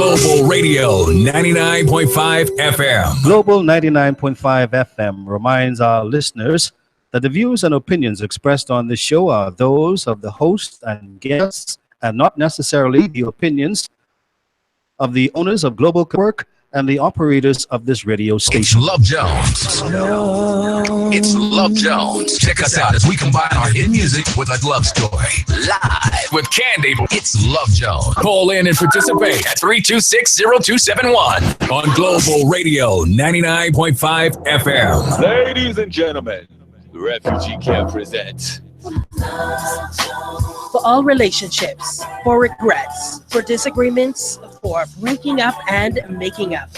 Global Radio 99.5 FM. Global 99.5 FM reminds our listeners that the views and opinions expressed on this show are those of the host and guests and not necessarily the opinions of the owners of Global Work and the operators of this radio It's station. Love Jones. It's Love Jones. Check us out as we combine our hit music with a love story. Live with Candy. It's Love Jones. Call in and participate at 326-0271 on Global Radio 99.5 FM. Ladies and gentlemen, the Refugee Camp presents For all relationships, for regrets, for disagreements, for breaking up and making up,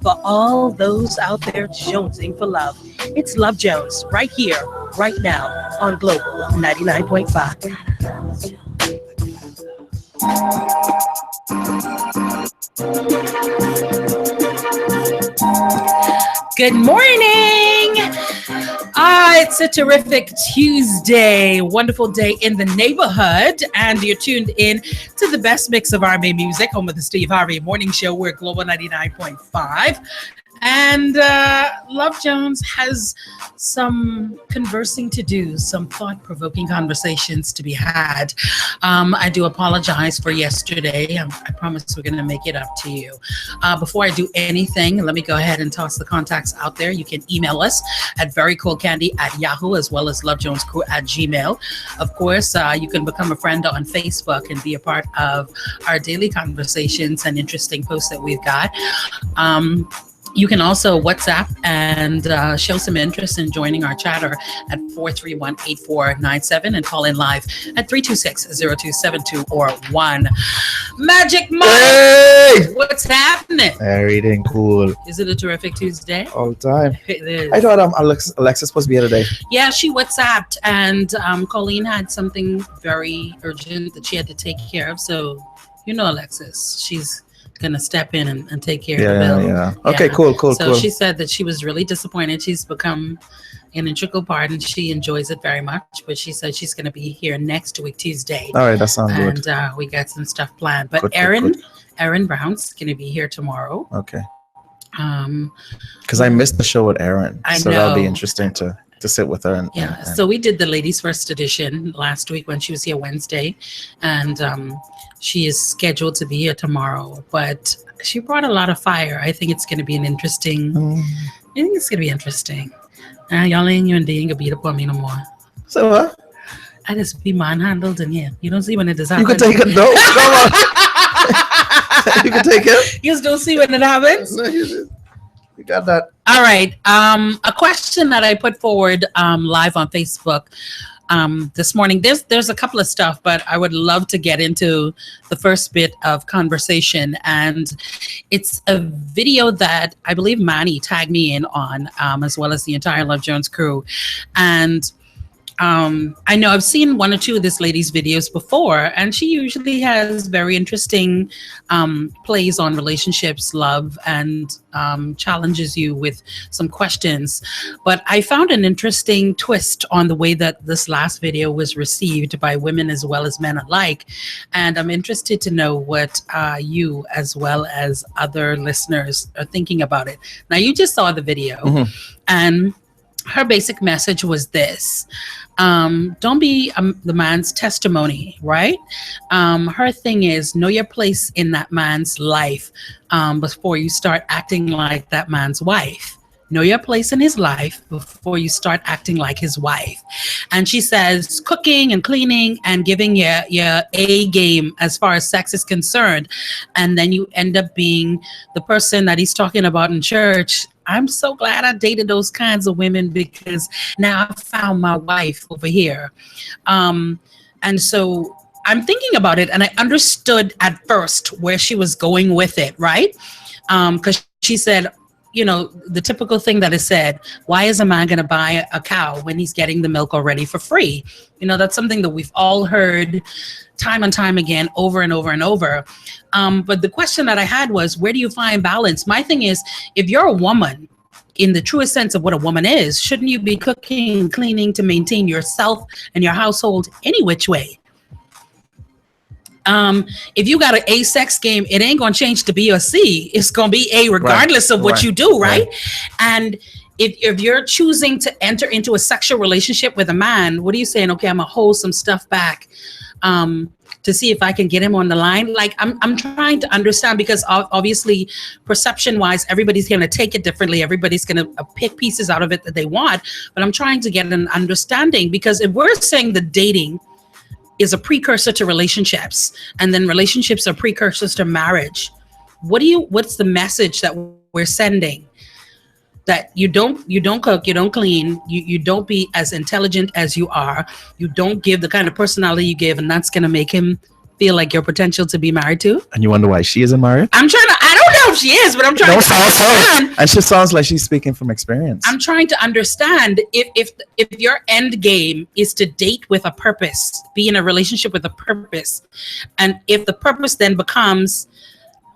for all those out there jonesing for love, it's Love Jones right here, right now on Global 99.5. Good morning. It's a terrific Tuesday, wonderful day in the neighborhood, and you're tuned in to the best mix of R&B music, home of the Steve Harvey Morning Show. We're Global 99.5. And Love Jones has some conversing to do, some thought-provoking conversations to be had. I do apologize for yesterday. I promise we're going to make it up to you. Before I do anything, let me go ahead and toss the contacts out there. You can email us at verycoolcandy@yahoo, as well as lovejonescrew@gmail. Of course, you can become a friend on Facebook and be a part of our daily conversations and interesting posts that we've got. You can also WhatsApp and show some interest in joining our chatter at 431-8497 and call in live at 326-0272 or 1. Magic Mike! Hey! What's happening? Everything cool. Is it a terrific Tuesday? All the time. It is. I thought Alexa's supposed to be here today. Yeah, she WhatsApped, and Colleen had something very urgent that she had to take care of. So, you know, Alexis, she's gonna step in and take care of the bill. Yeah. Okay, cool. So she said that she was really disappointed. She's become an integral part and she enjoys it very much, but she said she's gonna be here next week Tuesday. All right, that sounds good. And we got some stuff planned. But Good. Erin Brown's gonna be here tomorrow. Okay. Because I missed the show with Erin, so that'll be interesting to sit with her. And so we did the ladies first edition last week when she was here Wednesday, and she is scheduled to be here tomorrow, but she brought a lot of fire. I think it's going to be I think it's going to be interesting. Y'all ain't even gonna beat up on me no more. So what? I just be manhandled and you don't see when it does happen. You can take it. No, come on. You can take it. You just don't see when it happens. No, you got that. All right. A question that I put forward live on Facebook this morning. There's a couple of stuff, but I would love to get into the first bit of conversation. And it's a video that I believe Manny tagged me in on, as well as the entire Love Jones crew. And I know I've seen one or two of this lady's videos before, and she usually has very interesting plays on relationships, love, and challenges you with some questions. But I found an interesting twist on the way that this last video was received by women as well as men alike. And I'm interested to know what you, as well as other listeners, are thinking about it. Now, you just saw the video, and her basic message was this. Don't be the man's testimony, right? Her thing is, know your place in that man's life before you start acting like that man's wife. Know your place in his life before you start acting like his wife. And she says cooking and cleaning and giving your A game as far as sex is concerned. And then you end up being the person that he's talking about in church. I'm so glad I dated those kinds of women because now I found my wife over here. And so I'm thinking about it, and I understood at first where she was going with it, right? Because she said, you know, the typical thing that is said, why is a man going to buy a cow when he's getting the milk already for free? You know, that's something that we've all heard time and time again, over and over and over. But the question that I had was, where do you find balance? My thing is, if you're a woman, in the truest sense of what a woman is, shouldn't you be cooking and cleaning to maintain yourself and your household any which way? If you got an A sex game, it ain't gonna change to B or C. It's gonna be A regardless of what you do, right? And if you're choosing to enter into a sexual relationship with a man, what are you saying? Okay, I'm gonna hold some stuff back to see if I can get him on the line. Like I'm trying to understand, because obviously perception wise, everybody's going to take it differently. Everybody's going to pick pieces out of it that they want, but I'm trying to get an understanding, because if we're saying that dating is a precursor to relationships, and then relationships are precursors to marriage, what's the message that we're sending? That you don't cook, you don't clean, you don't be as intelligent as you are, you don't give the kind of personality you give, and that's going to make him feel like your potential to be married to. And you wonder why she isn't married? I don't know if she is, but I'm trying to understand. And she sounds like she's speaking from experience. I'm trying to understand if your end game is to date with a purpose, be in a relationship with a purpose, and if the purpose then becomes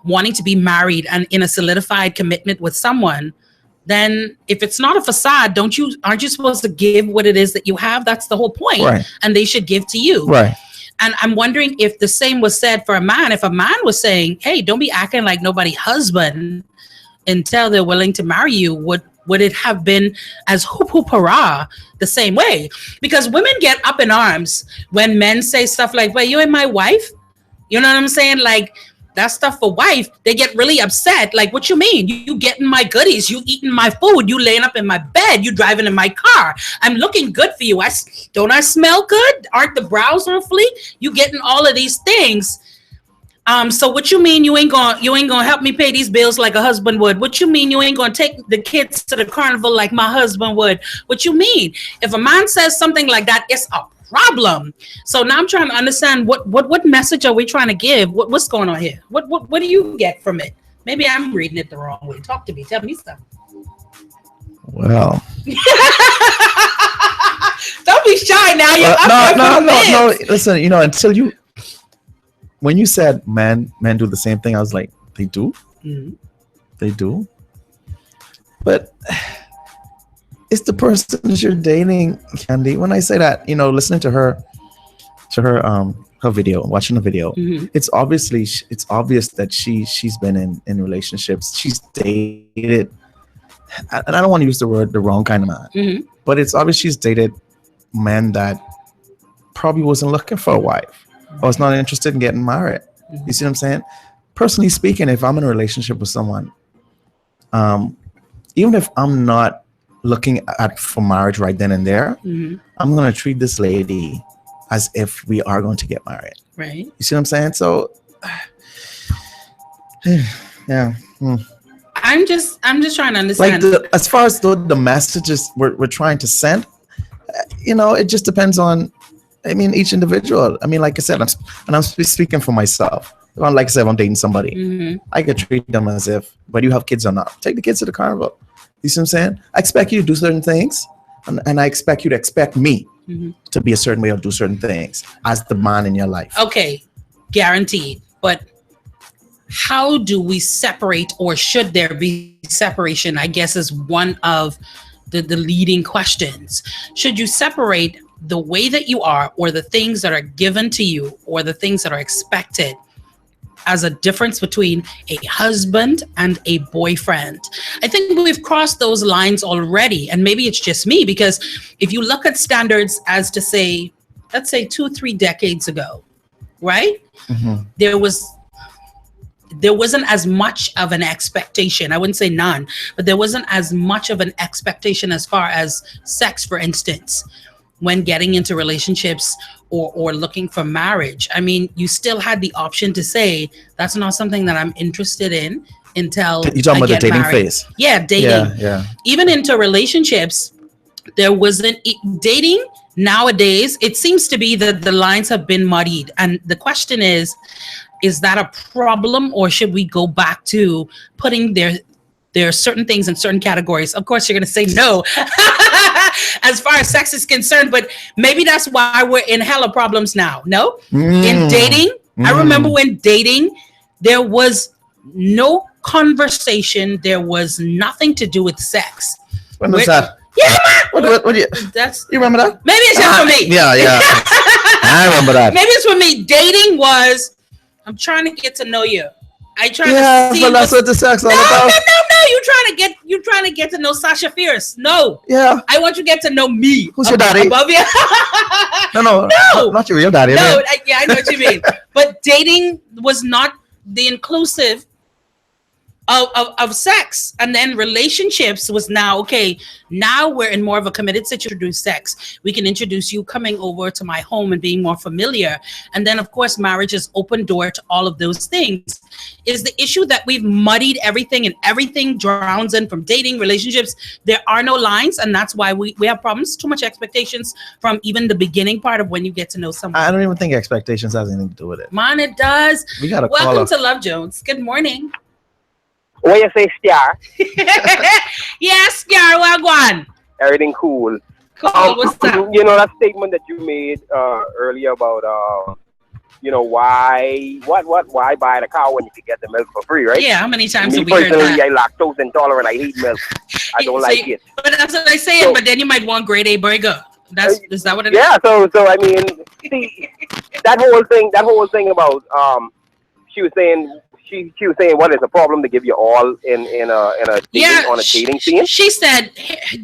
wanting to be married and in a solidified commitment with someone, then if it's not a facade, aren't you supposed to give what it is that you have? That's the whole point. Right. And they should give to you. Right. And I'm wondering if the same was said for a man. If a man was saying, hey, don't be acting like nobody's husband until they're willing to marry you, would it have been as hoop hoop hurrah the same way? Because women get up in arms when men say stuff like, well, you ain't my wife. You know what I'm saying? Like, that stuff for wife, they get really upset. Like, what you mean? You getting my goodies, you eating my food, you laying up in my bed, you driving in my car. I'm looking good for you. Don't I smell good? Aren't the brows on fleek? You getting all of these things. So what you mean you ain't gonna help me pay these bills like a husband would? What you mean you ain't gonna take the kids to the carnival like my husband would? What you mean? If a man says something like that, it's a problem. So now I'm trying to understand what message are we trying to give? What's going on here? What do you get from it? Maybe I'm reading it the wrong way. Talk to me. Tell me stuff. Well, don't be shy now. No. Listen, until when you said men do the same thing, I was like, they do, they do, but. It's the person that you're dating, Candy. When I say that, listening to her video, watching the video, it's obvious that she's been in relationships. She's dated, and I don't want to use the wrong kind of man, but it's obvious she's dated men that probably wasn't looking for a wife or was not interested in getting married. You see what I'm saying? Personally speaking, if I'm in a relationship with someone, even if I'm not looking for marriage right then and there, I'm going to treat this lady as if we are going to get married. Right. You see what I'm saying? So, yeah. I'm just trying to understand. Like as far as the messages we're trying to send, it just depends on, each individual. Like I said, I'm speaking for myself. Like I said, if I'm dating somebody, I could treat them as if, whether you have kids or not, take the kids to the carnival. You see what I'm saying? I expect you to do certain things, and I expect you to expect me to be a certain way or do certain things as the man in your life. Okay, guaranteed. But how do we separate, or should there be separation? I guess is one of the leading questions. Should you separate the way that you are, or the things that are given to you, or the things that are expected, as a difference between a husband and a boyfriend? I think we've crossed those lines already, and maybe it's just me, because if you look at standards as to say, let's say 2-3 decades ago, right? There wasn't as much of an expectation. I wouldn't say none, but there wasn't as much of an expectation as far as sex, for instance, when getting into relationships or looking for marriage. You still had the option to say, that's not something that I'm interested in until you're talking about the dating phase. Yeah, dating. Yeah. Even into relationships, there wasn't dating. Nowadays, it seems to be that the lines have been muddied. And the question is that a problem, or should we go back to putting there are certain things in certain categories? Of course, you're going to say no as far as sex is concerned, but maybe that's why we're in hella problems now. No? In dating, I remember when dating, there was no conversation. There was nothing to do with sex. When was that? Yeah, what do you? You remember that? Maybe it's just for me. Yeah. I remember that. Maybe it's for me. Dating was I'm trying to get to know you. I try Yeah, to see. so that's what the sex all No, about. no. You trying to get to know Sasha Fierce. No. Yeah. I want you to get to know me. Who's your daddy? Above you. No, not your real daddy. No, man. I know what you mean. But dating was not the inclusive of sex, and then relationships was now okay. Now we're in more of a committed situation. Introduce sex. We can introduce you coming over to my home and being more familiar, and then of course marriage is open door to all of those things. Is the issue that we've muddied everything and everything drowns in from dating relationships? There are no lines, and that's why we have problems. Too much expectations from even the beginning part of when you get to know someone. I don't even think expectations has anything to do with it. Man, it does. We got to call Welcome up. to Love Jones. Good morning. What you say, Star? Yes, Gar, Wagwan. Everything cool. Cool. What's up? You know that statement that you made earlier about why buy the cow when you can get the milk for free, right? Yeah, how many times Me have we heard personally, that? I lactose intolerant. I hate milk. I don't like it. But that's what I say. So- But then you might want grade A burger. Is that what it is? Yeah. So I mean, see, that whole thing about she was saying what is the problem to give you all in a dating, on a dating scene? She said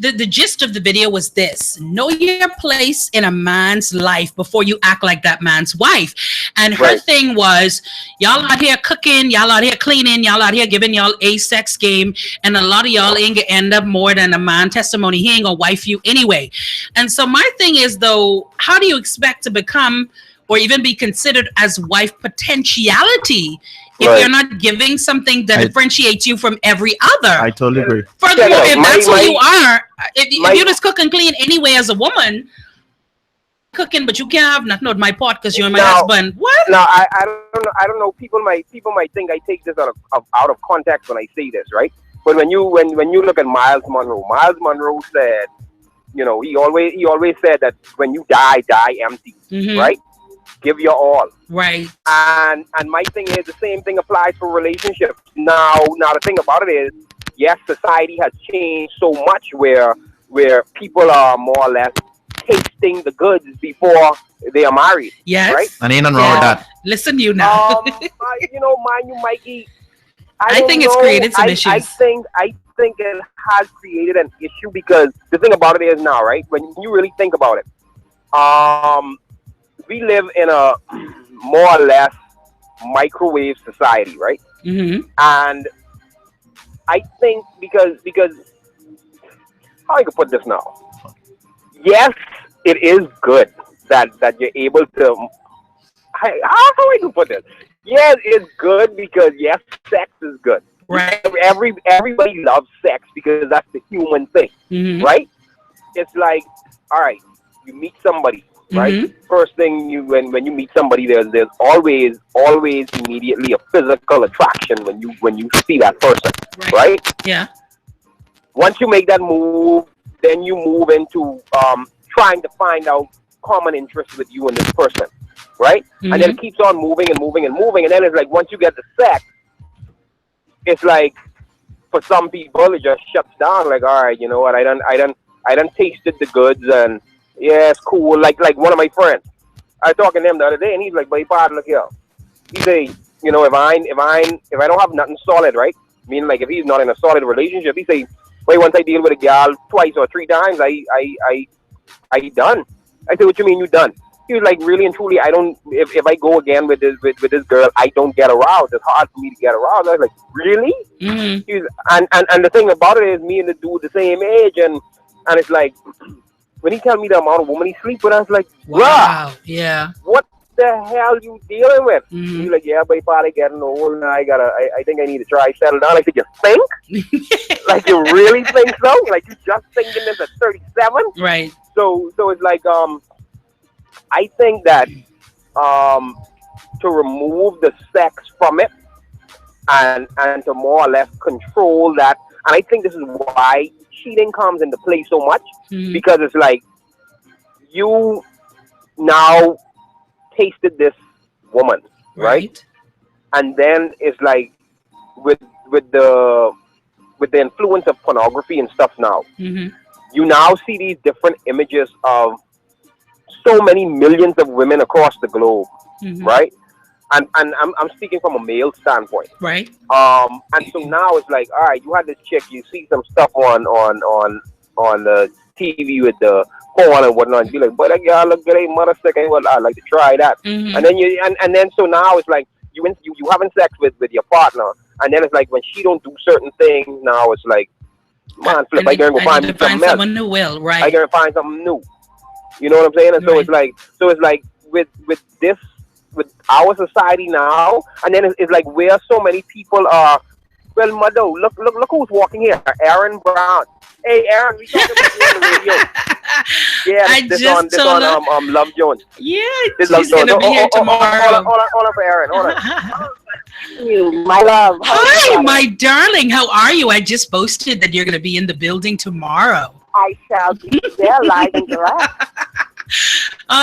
the gist of the video was this: know your place in a man's life before you act like that man's wife. And her Right. thing was, y'all out here cooking, y'all out here cleaning, y'all out here giving y'all a sex game, and a lot of y'all ain't gonna end up more than a man testimony. He ain't gonna wife you anyway. And so my thing is, though, how do you expect to become or even be considered as wife potentiality if Right. you're not giving something that I- differentiates you from every other? I totally agree. Furthermore, Yeah, if no, that's my- who you are, if my- you just cook and clean anyway as a woman, cooking, but you can't have nothing with my pot because you're my No. husband. What? Now I don't know. People might think I take this out of context when I say this, right? But when you look at Miles Monroe said, he always said that when you die empty, Mhm. right? Give your all. Right. And my thing is the same thing applies for relationships. Now the thing about it is, yes, society has changed so much where people are more or less tasting the goods before they are married. Yes. Right? And ain't nothing wrong with Yeah. that. Listen to you now. Mind you, Mikey. I don't think it's know. created some I issues. think it has created an issue because the thing about it is now, right? When you really think about it, we live in a more or less microwave society, right? hmm And I think because how I can put this now? Yes, it is good that you're able to. How I can put this? Yes, it's good because yes, sex is good. Right. Everybody loves sex because that's the human thing, hmm right? It's like, all right, you meet somebody, right? Mhm. First thing when you meet somebody, there's always immediately a physical attraction when you see that person, right? Yeah. Once you make that move, then you move into trying to find out common interests with you and this person, right? And then it keeps on moving and moving and moving, and then it's like once you get the sex, it's like for some people it just shuts down. Like, all right, you know what? I done tasted the goods, and yeah, it's cool. Like one of my friends, I was talking to him the other day, and he's like, "Buddy, Pod, look here." He say, if I don't have nothing solid, right? Meaning like if he's not in a solid relationship, he say, "Wait, once I deal with a gal twice or three times, I done." I said, "What you mean you done?" He was like, "Really and truly, I don't. If I go again with this girl, I don't get aroused. It's hard for me to get aroused." I was like, "Really?" hmm He was, and the thing about it is, me and the dude the same age, and it's like when he tell me the amount of women he sleep with, I was like, "Bruh, Wow. Yeah. what the hell you dealing with?" Mhm. He's like, "Yeah, but if I getting old, and I think I need to try settle down." I said, "You think? Like you really think so? Like you just thinking this at 37?" Right. So it's like I think that to remove the sex from it and to more or less control that, and I think this is why cheating comes into play so much, Mhm. because it's like you now tasted this woman, right? And then it's like with the influence of pornography and stuff now, hmm you now see these different images of so many millions of women across the globe, hmm right? and I'm speaking from a male standpoint. Right. And so now it's like, all right, you had this chick, you see some stuff on the TV with the porn and whatnot, and be like, but that girl look good, mother sick, and well, I'd like to try that. Mhm. And then and then so now it's like you having sex with your partner, and then it's like when she don't do certain things, now it's like, man, flip, I gotta go find me something else. someone who will, I right? gotta find something new. You know what I'm saying? And so Right. it's like with our society now, and then it's like where so many people are. Well, mother, look who's walking here, Aaron Brown. Hey, Aaron, we talking about you on the radio. Yeah, I this just on told her- Love Jones. Yeah, This she's gonna be here tomorrow. Hold on for Aaron. Hold on. You, my love. Hi, my darling. How are you? I just posted that you're gonna be in the building tomorrow. I shall be there live and direct.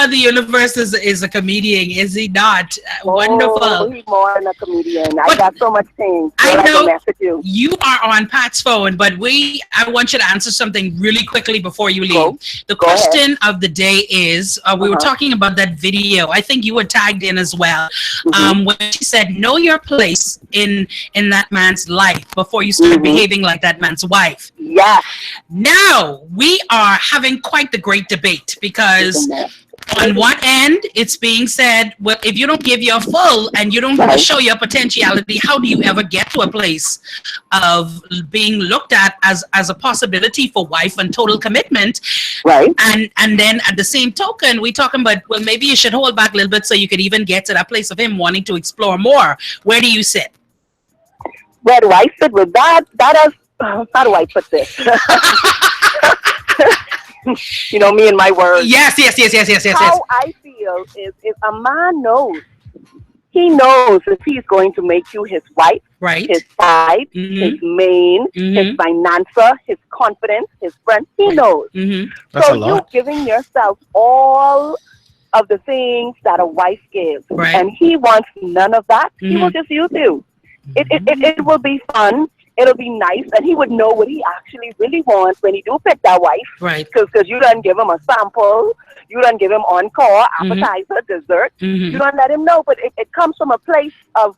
The universe is a comedian, is he not? Oh, Wonderful. he's more than a comedian. I But got so much things. I that know- can message you. You are on Pat's phone, but I want you to answer something really quickly before you leave. Go. The Go question of the day is, we were Uh-huh. talking about that video. I think you were tagged in as well. Mhm. When she said, know your place in that man's life before you start Mhm. behaving like that man's wife. Yes. Now we are having quite the great debate because on one end, it's being said, well, if you don't give your full and you don't Right. show your potentiality, how do you ever get to a place of being looked at as a possibility for wife and total commitment? Right. And then at the same token, we talking about, well, maybe you should hold back a little bit so you could even get to that place of him wanting to explore more. Where do you sit? Where do I sit with that? That is, how do I put this? You know, me and my words. Yes. How I feel is if a man knows, he knows if he's going to make you his wife, Right. his side, Mhm. his main, his Mhm. financer, his confidence, his friend. He knows. Mm-hmm. That's So a you lot. giving yourself all of the things that a wife gives, Right. and he wants none of that. He will Mhm. just use you. It will be fun. It'll be nice, and he would know what he actually really wants when he do pick that wife. Right. Because you done give him a sample, you done give him encore, Mhm. appetizer, dessert. Mm-hmm. You don't let him know, but it comes from a place of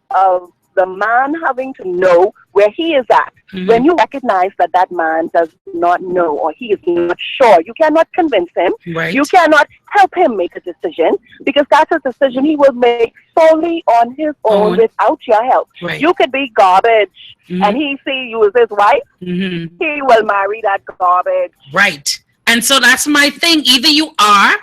the man having to know where he is at. Mhm. When you recognize that that man does not know or he is not sure, you cannot convince him. Right. You cannot help him make a decision because that's a decision he will make solely on his own Own. without your help. Right. You could be garbage Mhm. and he see you as his wife, Mm-hmm. he will marry that garbage. Right. And so that's my thing. Either you are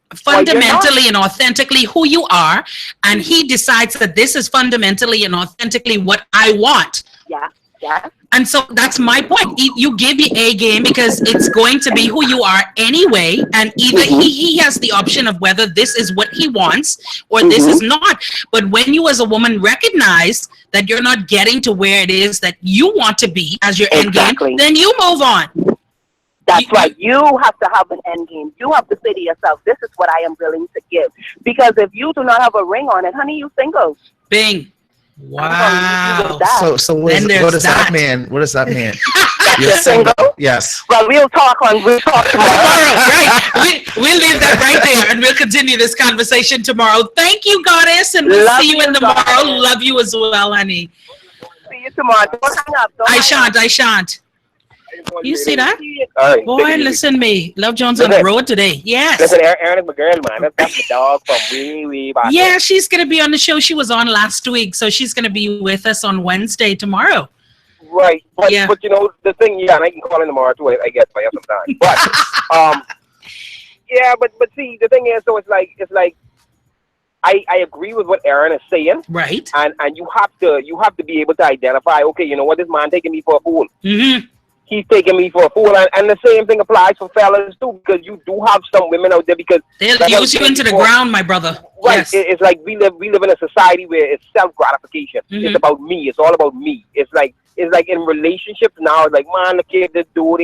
you're fundamentally and authentically who you are, and he decides that this is fundamentally and authentically what I want. Yeah, yeah. And so that's my point. You give your A game because it's going to be who you are anyway. And either he has the option of whether this is what he wants or this is not. But when you as a woman recognize that you're not getting to where it is that you want to be as your end Exactly. game, then you move on. That's You- right. You have to have an end game. You have to say to yourself, this is what I am willing to give. Because if you do not have a ring on it, honey, you single. Bing. Wow. That. So Then there's what does that that. mean? What does that mean? You're single? Yes. Well, we'll talk tomorrow. Tomorrow, right? We'll leave that right there and we'll continue this conversation tomorrow. Thank you, Goddess, and we'll Love see you in you, tomorrow. Goddess. Love you as well, honey. See you tomorrow. Don't hang up. Don't I hang up. shan't. You see that? All right, Boy, take it easy. listen me. Love Jones on the Listen. road today. Yes. Listen, Aaron is my girl, man. That's my dog from way back. Yeah, she's going to be on the show. She was on last week, so she's going to be with us on Wednesday tomorrow. Right, but Yeah. but you know the thing, yeah, and I can call in tomorrow too. I guess if I have some time. But yeah, but see, the thing is, so it's like I agree with what Aaron is saying, Right. and you have to be able to identify. Okay, you know what, this man taking me for a fool. Mm-hmm. He's taking me for a fool, and the same thing applies for fellas too, because you do have some women out there because They'll like I use was you saying into the before, ground, my brother. Right, Yes. it's like we live in a society where it's self gratification. Mhm. It's about me. It's all about me. It's like in relationships now. It's like, man, look at this dude.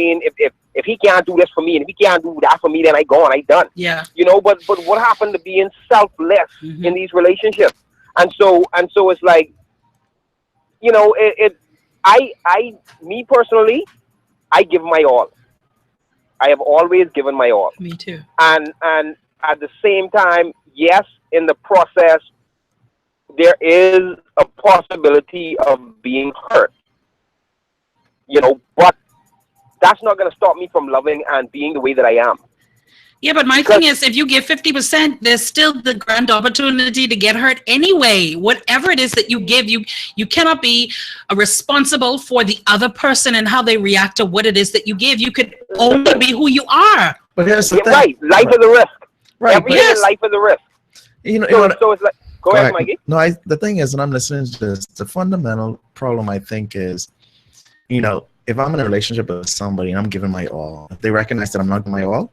If he can't do this for me and if he can't do that for me, then I gone. I done. Yeah. You know. But what happened to being selfless Mhm. in these relationships? And so it's like, you know, me personally, I give my all. I have always given my all. Me too. And at the same time, yes, in the process, there is a possibility of being hurt, but that's not going to stop me from loving and being the way that I am. Yeah, but my thing is, if you give 50%, there's still the grand opportunity to get hurt anyway. Whatever it is that you give, you cannot be responsible for the other person and how they react to what it is that you give. You could only be who you are. But here's the thing. Right, life is a risk. Right, Everything in life is a risk. So it's like, go ahead, Mikey. No, the thing is, and I'm listening to this, the fundamental problem I think is, if I'm in a relationship with somebody and I'm giving my all, if they recognize that I'm not giving my all,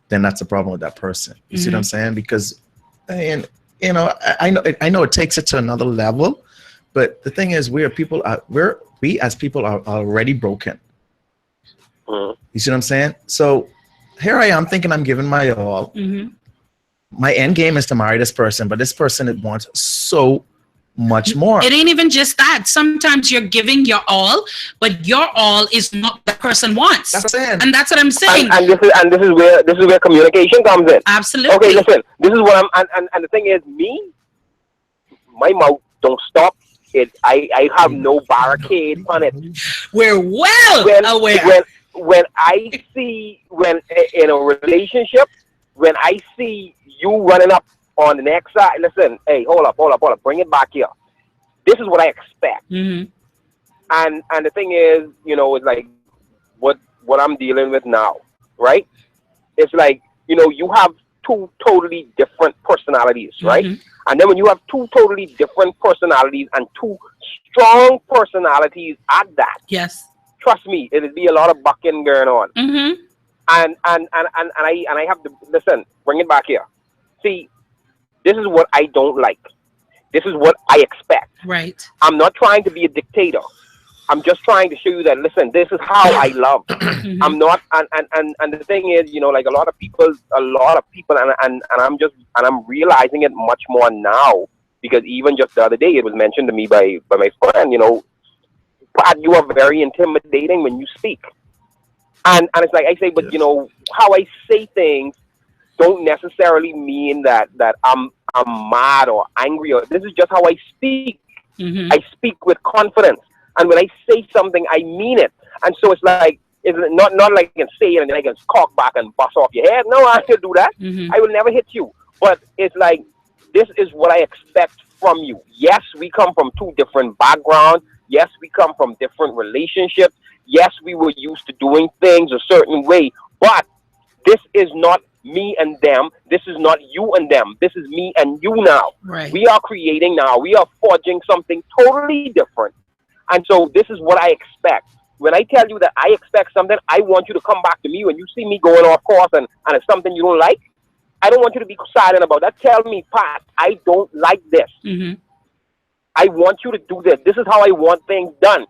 then that's a problem with that person. You see what I'm saying? Because, I know it takes it to another level, but the thing is, we as people are already broken. You see what I'm saying? So here I am thinking I'm giving my all. My end game is to marry this person, but this person wants so much more. It ain't even just that. Sometimes you're giving your all, but your all is not what the person wants. That's what I'm saying. And that's what I'm saying. And this is where communication comes in. Absolutely. Okay, listen. This is what I'm and the thing is, my mouth don't stop. I have no barricade on it. We're well aware. When I see in a relationship, when I see you running up on the next side, listen, hey, hold up, bring it back here. This is what I expect. And the thing is, it's like what I'm dealing with now, right? It's like, you have two totally different personalities, right? And then when you have two totally different personalities and two strong personalities at that, yes, trust me, it'll be a lot of bucking going on. And I have to listen, bring it back here. See, this is what I don't like. This is what I expect. Right. I'm not trying to be a dictator. I'm just trying to show you that, listen, this is how I love. I'm not, and the thing is, like a lot of people, and I'm realizing it much more now, because even just the other day, it was mentioned to me by my friend, Pat, you are very intimidating when you speak. And it's like I say, but how I say things don't necessarily mean that I'm mad or angry, or this is just how I speak. I speak with confidence, and when I say something, I mean it. And so it's like, it's not like I can say it and then I can cock back and bust off your head. No, I can't do that. I will never hit you. But it's like, this is what I expect from you. Yes, we come from two different backgrounds. Yes, we come from different relationships. Yes, we were used to doing things a certain way, but this is not me and them. This is not you and them. This is me and you now. Right. We are creating now. We are forging something totally different. And so this is what I expect. When I tell you that I expect something, I want you to come back to me when you see me going off course and it's something you don't like. I don't want you to be silent about that. Tell me, Pat, I don't like this. I want you to do this. This is how I want things done.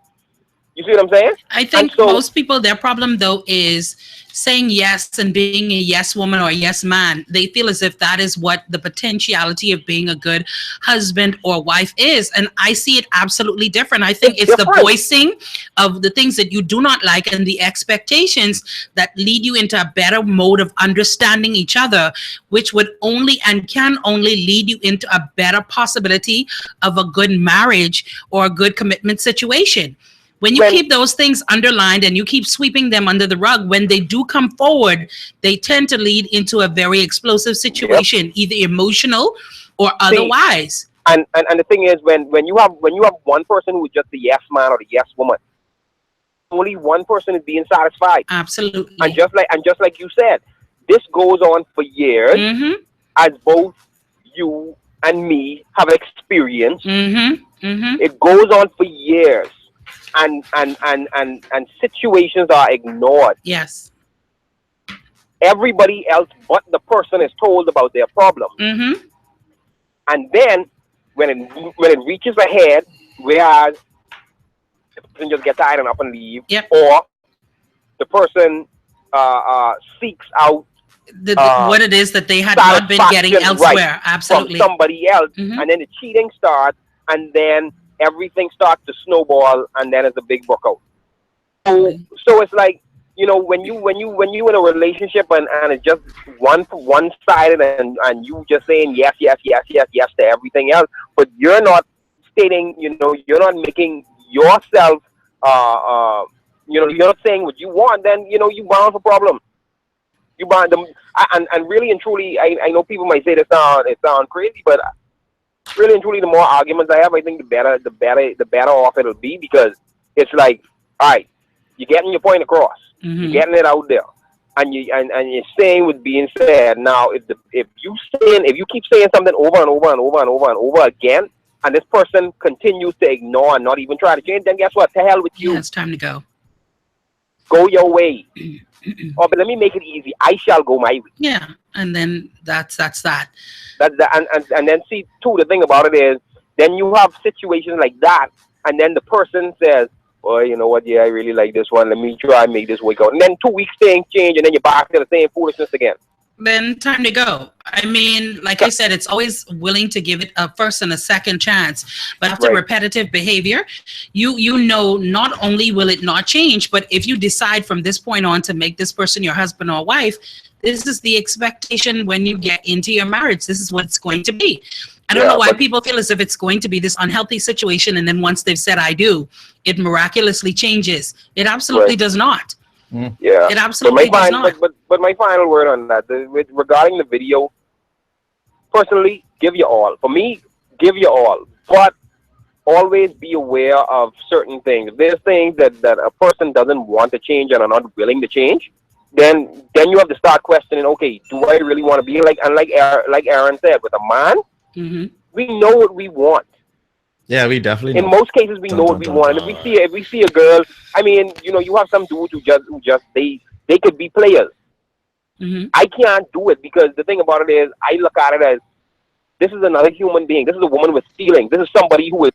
You see what I'm saying? I think most people, their problem though is saying yes and being a yes woman or a yes man. They feel as if that is what the potentiality of being a good husband or wife is. And I see it absolutely different. I think it's the voicing of the things that you do not like and the expectations that lead you into a better mode of understanding each other, which would only and can only lead you into a better possibility of a good marriage or a good commitment situation. When you keep those things underlined and you keep sweeping them under the rug, when they do come forward, they tend to lead into a very explosive situation, either emotional or otherwise. And the thing is, when you have one person who is just the yes man or the yes woman, only one person is being satisfied. Absolutely. And just like you said, this goes on for years, as both you and me have experienced. It goes on for years. And situations are ignored. Yes. Everybody else but the person is told about their problem. And then when it reaches ahead, whereas the person just gets tired and up and leave, or the person seeks out what it is that they had not been getting elsewhere, absolutely, from somebody else, and then the cheating starts, and then everything starts to snowball, and then it's a big book out. So it's like, you know, when you in a relationship and it's just one sided and you just saying yes to everything else, but you're not stating, you know, you're not making yourself, you know, you're not saying what you want, then, you know, you bound for problems. You bound them, and really and truly, I know people might say it sound crazy, but really and truly, the more arguments I have, I think the better off it'll be, because it's like, all right, you're getting your point across, you're getting it out there, and you're saying what's being said. Now, if you keep saying something over and over and over and over and over again, and this person continues to ignore and not even try to change, then guess what? To hell with you. Yeah, it's time to go. Go your way. Oh, but let me make it easy. I shall go my way. Yeah, and then that's that. And then see too, the thing about it is, then you have situations like that, and then the person says, "Well, you know what? Yeah, I really like this one. Let me try and make this work out." And then 2 weeks things change, and then you're back to the same foolishness again. Then time to go. I mean, like I said, it's always willing to give it a first and a second chance. But after repetitive behavior, you know, not only will it not change, but if you decide from this point on to make this person your husband or wife, this is the expectation when you get into your marriage. This is what it's going to be. I don't know why people feel as if it's going to be this unhealthy situation, and then once they've said "I do," it miraculously changes. It absolutely does not. Yeah, it absolutely does not. But my final word on that, regarding the video, personally, give your all. For me, give your all, but always be aware of certain things. If there's things that a person doesn't want to change and are not willing to change, then you have to start questioning. Okay, do I really want to be like Aaron said, with a man? We know what we want. Yeah, we definitely. In most cases, we know what we want. And if we see a girl, I mean, you know, you have some dudes who just they could be players. I can't do it, because the thing about it is, I look at it as, this is another human being. This is a woman with feelings. This is somebody who is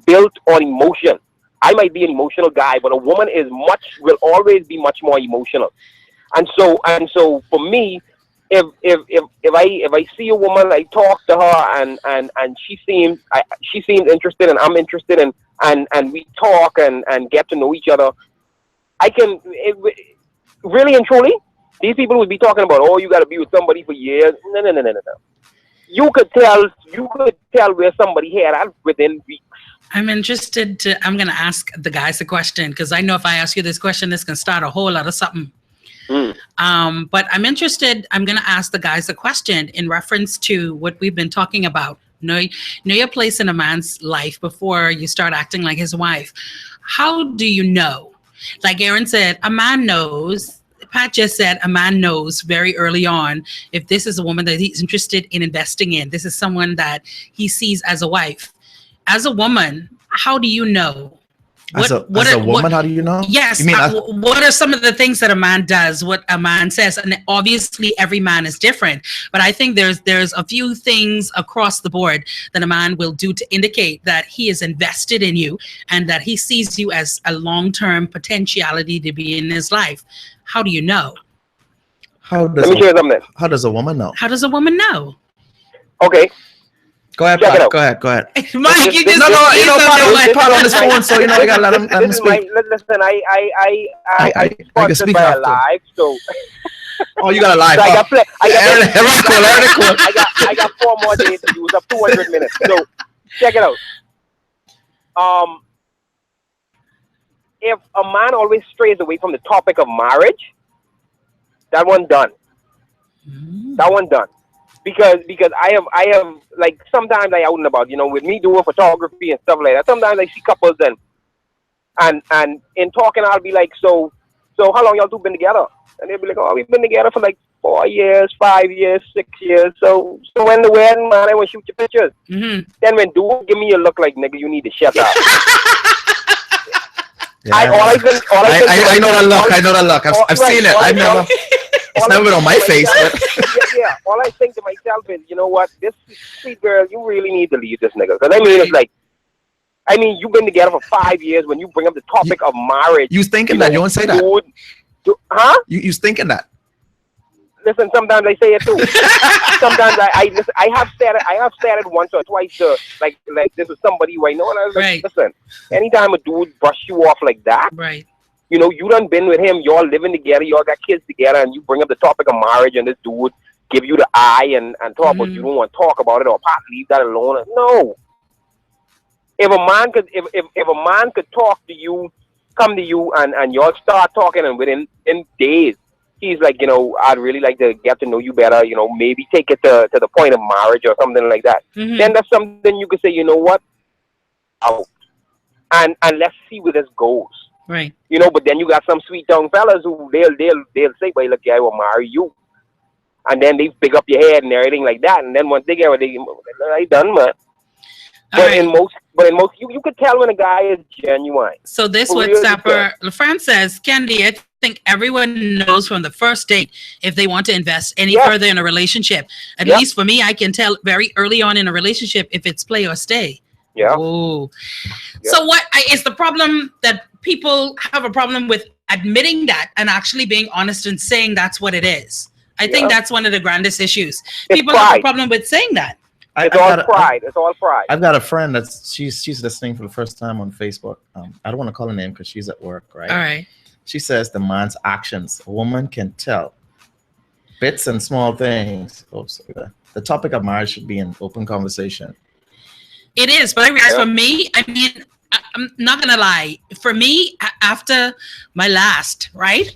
built on emotion. I might be an emotional guy, but a woman will always be much more emotional. And so for me, if I see a woman, I talk to her and she seems interested and I'm interested, and we talk and get to know each other, I can really and truly, these people would be talking about, oh, you got to be with somebody for years. No. You could tell where somebody had at within weeks. I'm going to ask the guys a question, because I know if I ask you this question, this can start a whole lot of something. But I'm interested. I'm going to ask the guys a question in reference to what we've been talking about. Know your place in a man's life before you start acting like his wife. How do you know? Like Aaron said, a man knows. Pat just said a man knows very early on if this is a woman that he's interested in investing in. This is someone that he sees as a wife. As a woman, how do you know? As a woman, how do you know? Yes. You mean what are some of the things that a man does, what a man says? And obviously every man is different, but I think there's a few things across the board that a man will do to indicate that he is invested in you and that he sees you as a long-term potentiality to be in his life. How do you know? Let me share something. How does a woman know? How does a woman know? Okay. Go ahead, Pat. Go ahead. Mike, you just Pat on his phone, so you know I gotta let him speak. Listen, I sponsored by a live, so. Oh, you got a live. So I got 4 more days to use up 200 minutes. So check it out. If a man always strays away from the topic of marriage, that one done. That one done. Because I have like, sometimes I out and about, you know, with me doing photography and stuff like that. Sometimes I see couples and in talking I'll be like, so how long y'all two been together? And they'll be like, oh, we've been together for like 4 years, 5 years, 6 years. So when the wedding, man, I want to shoot your pictures. Then when dude give me a look like, nigga, you need to shut up. Yeah. I know that look. I've seen it. It's never been on my face. But yeah. All I think to myself is, you know what? This sweet girl, you really need to leave this nigga. Because I mean, it's like, you've been together for 5 years. When you bring up the topic of marriage, you thinking that? You won't say that. Huh? You thinking that? Listen, sometimes I say it too. Sometimes I have said it once or twice. Like this is somebody who I know, and I was like, listen, anytime a dude brush you off like that, right? You know, you done been with him, y'all living together, y'all got kids together, and you bring up the topic of marriage, and this dude give you the eye and talk about you don't want to talk about it, or pop, leave that alone. No. If a man could if a man could talk to you, come to you, and y'all start talking, and within days he's like, you know, I'd really like to get to know you better, you know, maybe take it to the point of marriage or something like that. Then that's something you could say, you know what, out, and let's see where this goes. Right. You know, but then you got some sweet young fellas who they'll say, well, look, I will marry you. And then they pick up your head and everything like that. And then once they get what I done, man. But in most, you could tell when a guy is genuine. So this For real, WhatsApper, LaFrance says, Candy, I think everyone knows from the first date if they want to invest any further in a relationship. At least for me, I can tell very early on in a relationship if it's play or stay. Yeah. Oh. So what is the problem that people have a problem with admitting that and actually being honest and saying that's what it is? I think that's one of the grandest issues. People have a problem with saying that. It's all pride. It's all pride. I've got a friend that's she's listening for the first time on Facebook. I don't want to call her name because she's at work, right? All right. She says the man's actions, a woman can tell. Bits and small things. Oh, sorry. The topic of marriage should be an open conversation. It is, but I realize for me, I mean, I'm not gonna lie. For me, after my last, right,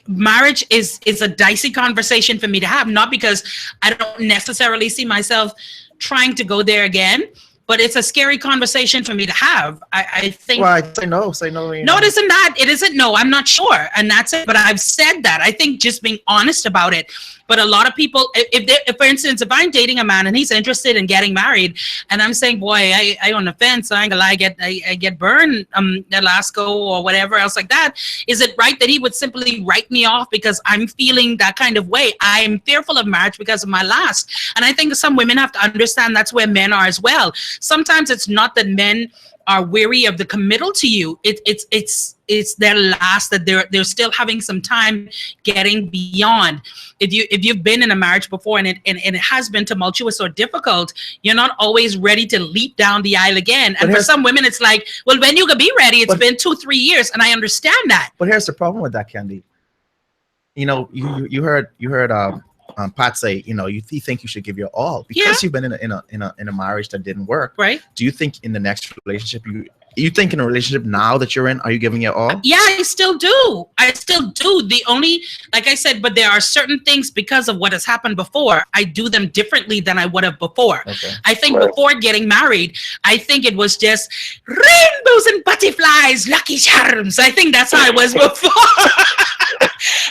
marriage is a dicey conversation for me to have. Not because I don't necessarily see myself trying to go there again, but it's a scary conversation for me to have. I think. Well, say no. No, it isn't that. It isn't no. I'm not sure, and that's it. But I've said that. I think just being honest about it. But a lot of people, if for instance, if I'm dating a man and he's interested in getting married, and I'm saying, boy, I on the fence, so I ain't gonna lie, I get burned at last go or whatever else like that. Is it right that he would simply write me off because I'm feeling that kind of way? I'm fearful of marriage because of my last, and I think some women have to understand that's where men are as well. Sometimes it's not that men are weary of the committal to you. It's their last, that they're still having some time getting beyond. If you've been in a marriage before and it has been tumultuous or difficult, you're not always ready to leap down the aisle again. And for some women, it's like, well, when you could be ready, it's been 2-3 years, and I understand that. But here's the problem with that, Candy. You know, you heard Pat say, you know, you think you should give your all because you've been in a marriage that didn't work. Right. Do you think in the next relationship you think in a relationship now that you're in, are you giving your all? Yeah, I still do. The only, like I said, but there are certain things because of what has happened before, I do them differently than I would have before. Okay. I think before getting married, I think it was just rainbows and butterflies, lucky charms. I think that's how I was before.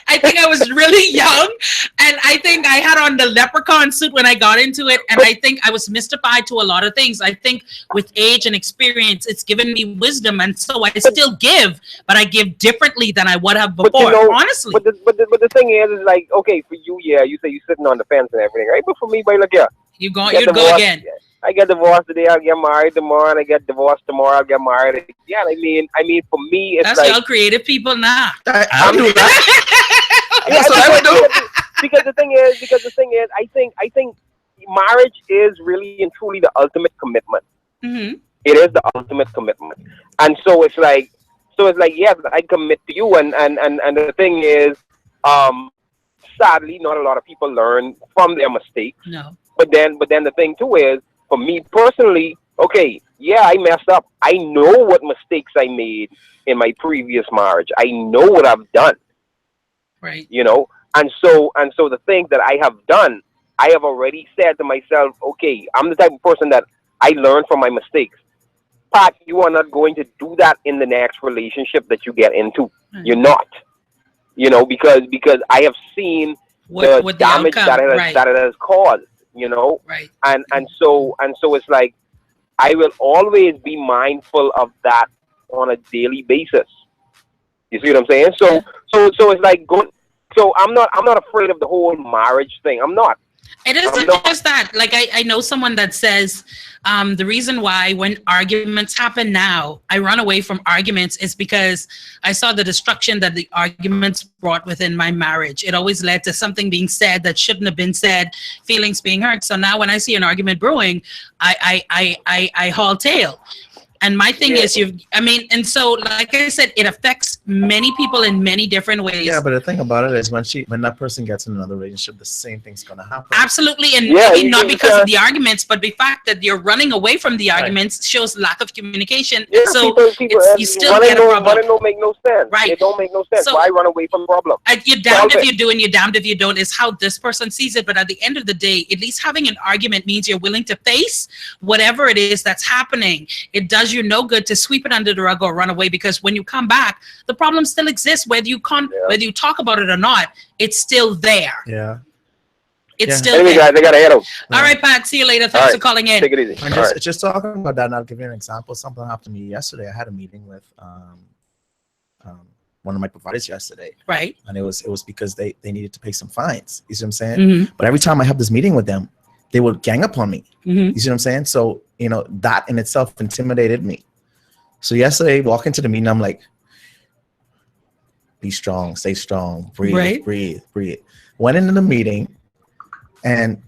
I think I was really young, and I think I had on the leprechaun suit when I got into it, and I think I was mystified to a lot of things. I think with age and experience, it's given me wisdom, and so I still give, but I give differently than I would have before, but, you know, honestly. But the thing is like, okay, for you, you say you're sitting on the fence and everything, right? But for me, boy, look here. You'd go again. I get divorced today, I'll get married tomorrow, and I get divorced tomorrow, I'll get married again. I mean, for me, it's that's like, y'all creative people now. I'll do that. That's what I would do. Because the thing is, I think marriage is really and truly the ultimate commitment. Mm-hmm. It is the ultimate commitment, and so it's like, yes, I commit to you, and the thing is, sadly, not a lot of people learn from their mistakes. No. But then the thing too is, for me personally, okay, yeah, I messed up. I know what mistakes I made in my previous marriage. I know what I've done. Right. You know, and so the things that I have done, I have already said to myself, okay, I'm the type of person that I learn from my mistakes. Pat, you are not going to do that in the next relationship that you get into. Mm-hmm. You're not. You know, because I have seen the damage that it has caused. You know, right? And so it's like, I will always be mindful of that on a daily basis. You see what I'm saying? So it's like good. So I'm not afraid of the whole marriage thing. I'm not. It isn't just that. Like I know someone that says the reason why when arguments happen now, I run away from arguments is because I saw the destruction that the arguments brought within my marriage. It always led to something being said that shouldn't have been said, feelings being hurt. So now when I see an argument brewing, I haul tail. And my thing is, and so, like I said, it affects many people in many different ways. Yeah, but the thing about it is when that person gets in another relationship, the same thing's gonna happen. Absolutely, and maybe not because of the arguments, but the fact that you're running away from the arguments shows lack of communication. Yeah, so people you still get a problem. Running don't make no sense. Right. It don't make no sense. So, why run away from problem? You're damned if you do and you're damned if you don't is how this person sees it. But at the end of the day, at least having an argument means you're willing to face whatever it is that's happening. It does you no good to sweep it under the rug or run away, because when you come back, the problem still exists. Whether you talk about it or not, it's still there. Yeah. It's still anyway, there. guys, I gotta head out. All right, Pat. See you later. Thanks for calling in. Take it easy. And just talking about that, and I'll give you an example. Something happened to me yesterday. I had a meeting with one of my providers yesterday. Right. And it was because they needed to pay some fines. You see what I'm saying? But every time I have this meeting with them, they would gang up on me. You see what I'm saying? So, that in itself intimidated me. So yesterday, walking to the meeting, I'm like, be strong, stay strong, breathe. Went into the meeting, and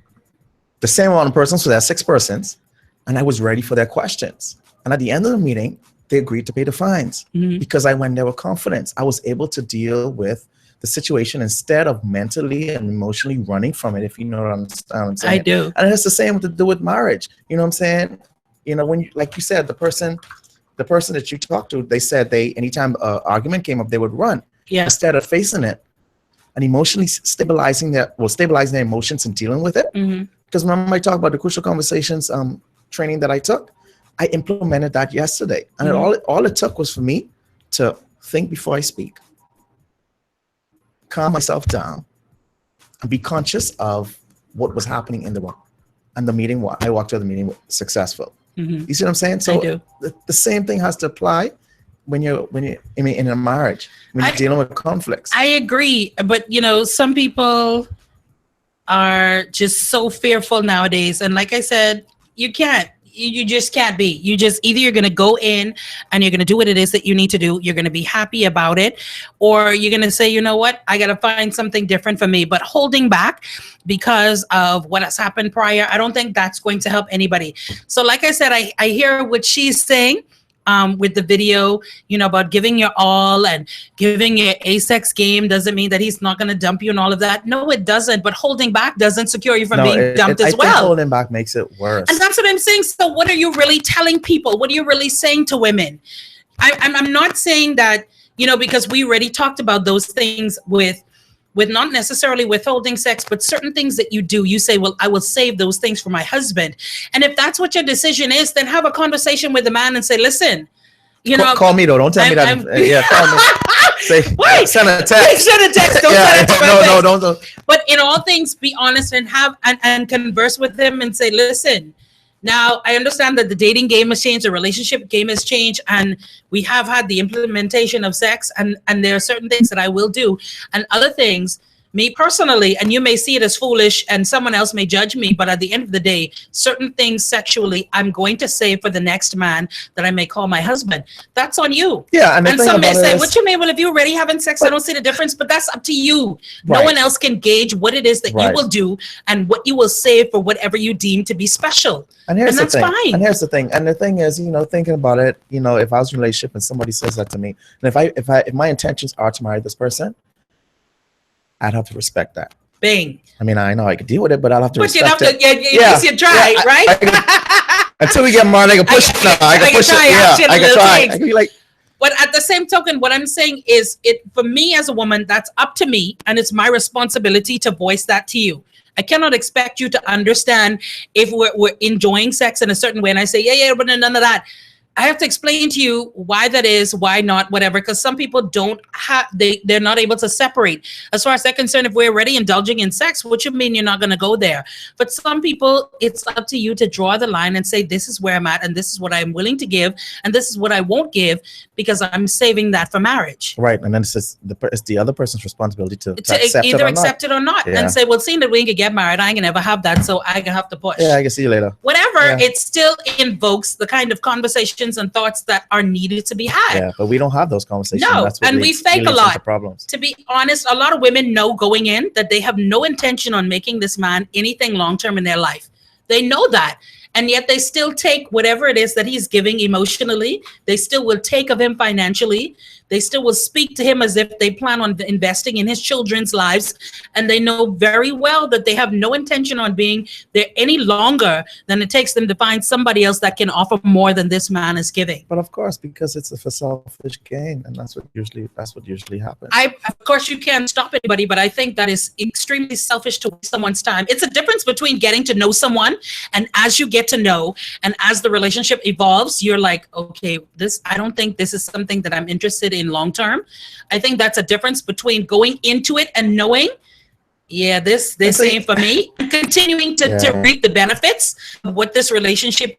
the same amount of persons, so that's 6 persons, and I was ready for their questions. And at the end of the meeting, they agreed to pay the fines because I went there with confidence. I was able to deal with the situation instead of mentally and emotionally running from it, if you know what I'm saying. I do. And it's the same to do with marriage. You know what I'm saying? When you, like you said, the person that you talked to, they said anytime an argument came up, they would run. Yeah. Instead of facing it and emotionally stabilizing their emotions and dealing with it. Because remember I talked about the Crucial Conversations training that I took? I implemented that yesterday. And all it took was for me to think before I speak, calm myself down, and be conscious of what was happening in the room. And the meeting, I walked out of the meeting successful. You see what I'm saying? So I do. The same thing has to apply when you're in a marriage, when you're dealing with conflicts. I agree, but some people are just so fearful nowadays, and like I said, you just can't be. Either you're going to go in and you're going to do what it is that you need to do. You're going to be happy about it, or you're going to say, you know what, I got to find something different for me. But holding back because of what has happened prior, I don't think that's going to help anybody. So like I said, I hear what she's saying. With the video, about giving your all and giving your A-sex game doesn't mean that he's not going to dump you and all of that. No, it doesn't. But holding back doesn't secure you from being dumped as well. I think holding back makes it worse. And that's what I'm saying. So what are you really telling people? What are you really saying to women? I'm not saying that, because we already talked about those things with not necessarily withholding sex, but certain things that you do, you say, well, I will save those things for my husband. And if that's what your decision is, then have a conversation with the man and say, listen, call me though. Don't tell me that. Call me. Say, wait, send a text. Send a text. Don't send a text. No, don't. But in all things, be honest and and converse with him and say, listen, now I understand that the dating game has changed, the relationship game has changed, and we have had the implementation of sex, and there are certain things that I will do, and other things, me personally, and you may see it as foolish and someone else may judge me, but at the end of the day, certain things sexually, I'm going to save for the next man that I may call my husband. That's on you. Yeah. And some may say, what you mean? Well, if you're already having sex, I don't see the difference, but that's up to you. Right. No one else can gauge what it is that you will do and what you will save for whatever you deem to be special. And here's that's the thing. fine. And here's the thing. And the thing is, thinking about it, if I was in a relationship and somebody says that to me, and if my intentions are to marry this person, I'd have to respect that. Bing. I mean, I know I could deal with it, but I'll have to But respect it. You try, right? Until we get married, I can push it. I can push it. Yeah, I can try. I can be like. But at the same token, what I'm saying is, for me as a woman, that's up to me, and it's my responsibility to voice that to you. I cannot expect you to understand if we're enjoying sex in a certain way, and I say, yeah, but none of that. I have to explain to you why that is, why not, whatever, because some people don't have, they're not able to separate. As far as they're concerned, if we're already indulging in sex, what you mean you're not going to go there? But some people, it's up to you to draw the line and say, this is where I'm at, and this is what I'm willing to give, and this is what I won't give, because I'm saving that for marriage. Right, and then it's the other person's responsibility to accept either it accept it or not, and say, well, seeing that we can get married, I ain't gonna ever have that, so I can have to push. Yeah, I can see you later. Whatever, it still invokes the kind of conversations and thoughts that are needed to be had. Yeah, but we don't have those conversations. No, that's what and we fake a lot. Problems. To be honest, a lot of women know going in that they have no intention on making this man anything long-term in their life. They know that. and yet they still take whatever it is that he's giving emotionally. They still will take of him financially. They still will speak to him as if they plan on investing in his children's lives. And they know very well that they have no intention on being there any longer than it takes them to find somebody else that can offer more than this man is giving. But of course, because it's a selfish gain, and that's what usually happens. Of course, you can't stop anybody, but I think that is extremely selfish to waste someone's time. It's a difference between getting to know someone, and as you get to know, and as the relationship evolves, you're like, okay, I don't think this is something that I'm interested in long term. I think that's a difference between going into it and knowing, yeah, this ain't for me, and continuing to reap the benefits of what this relationship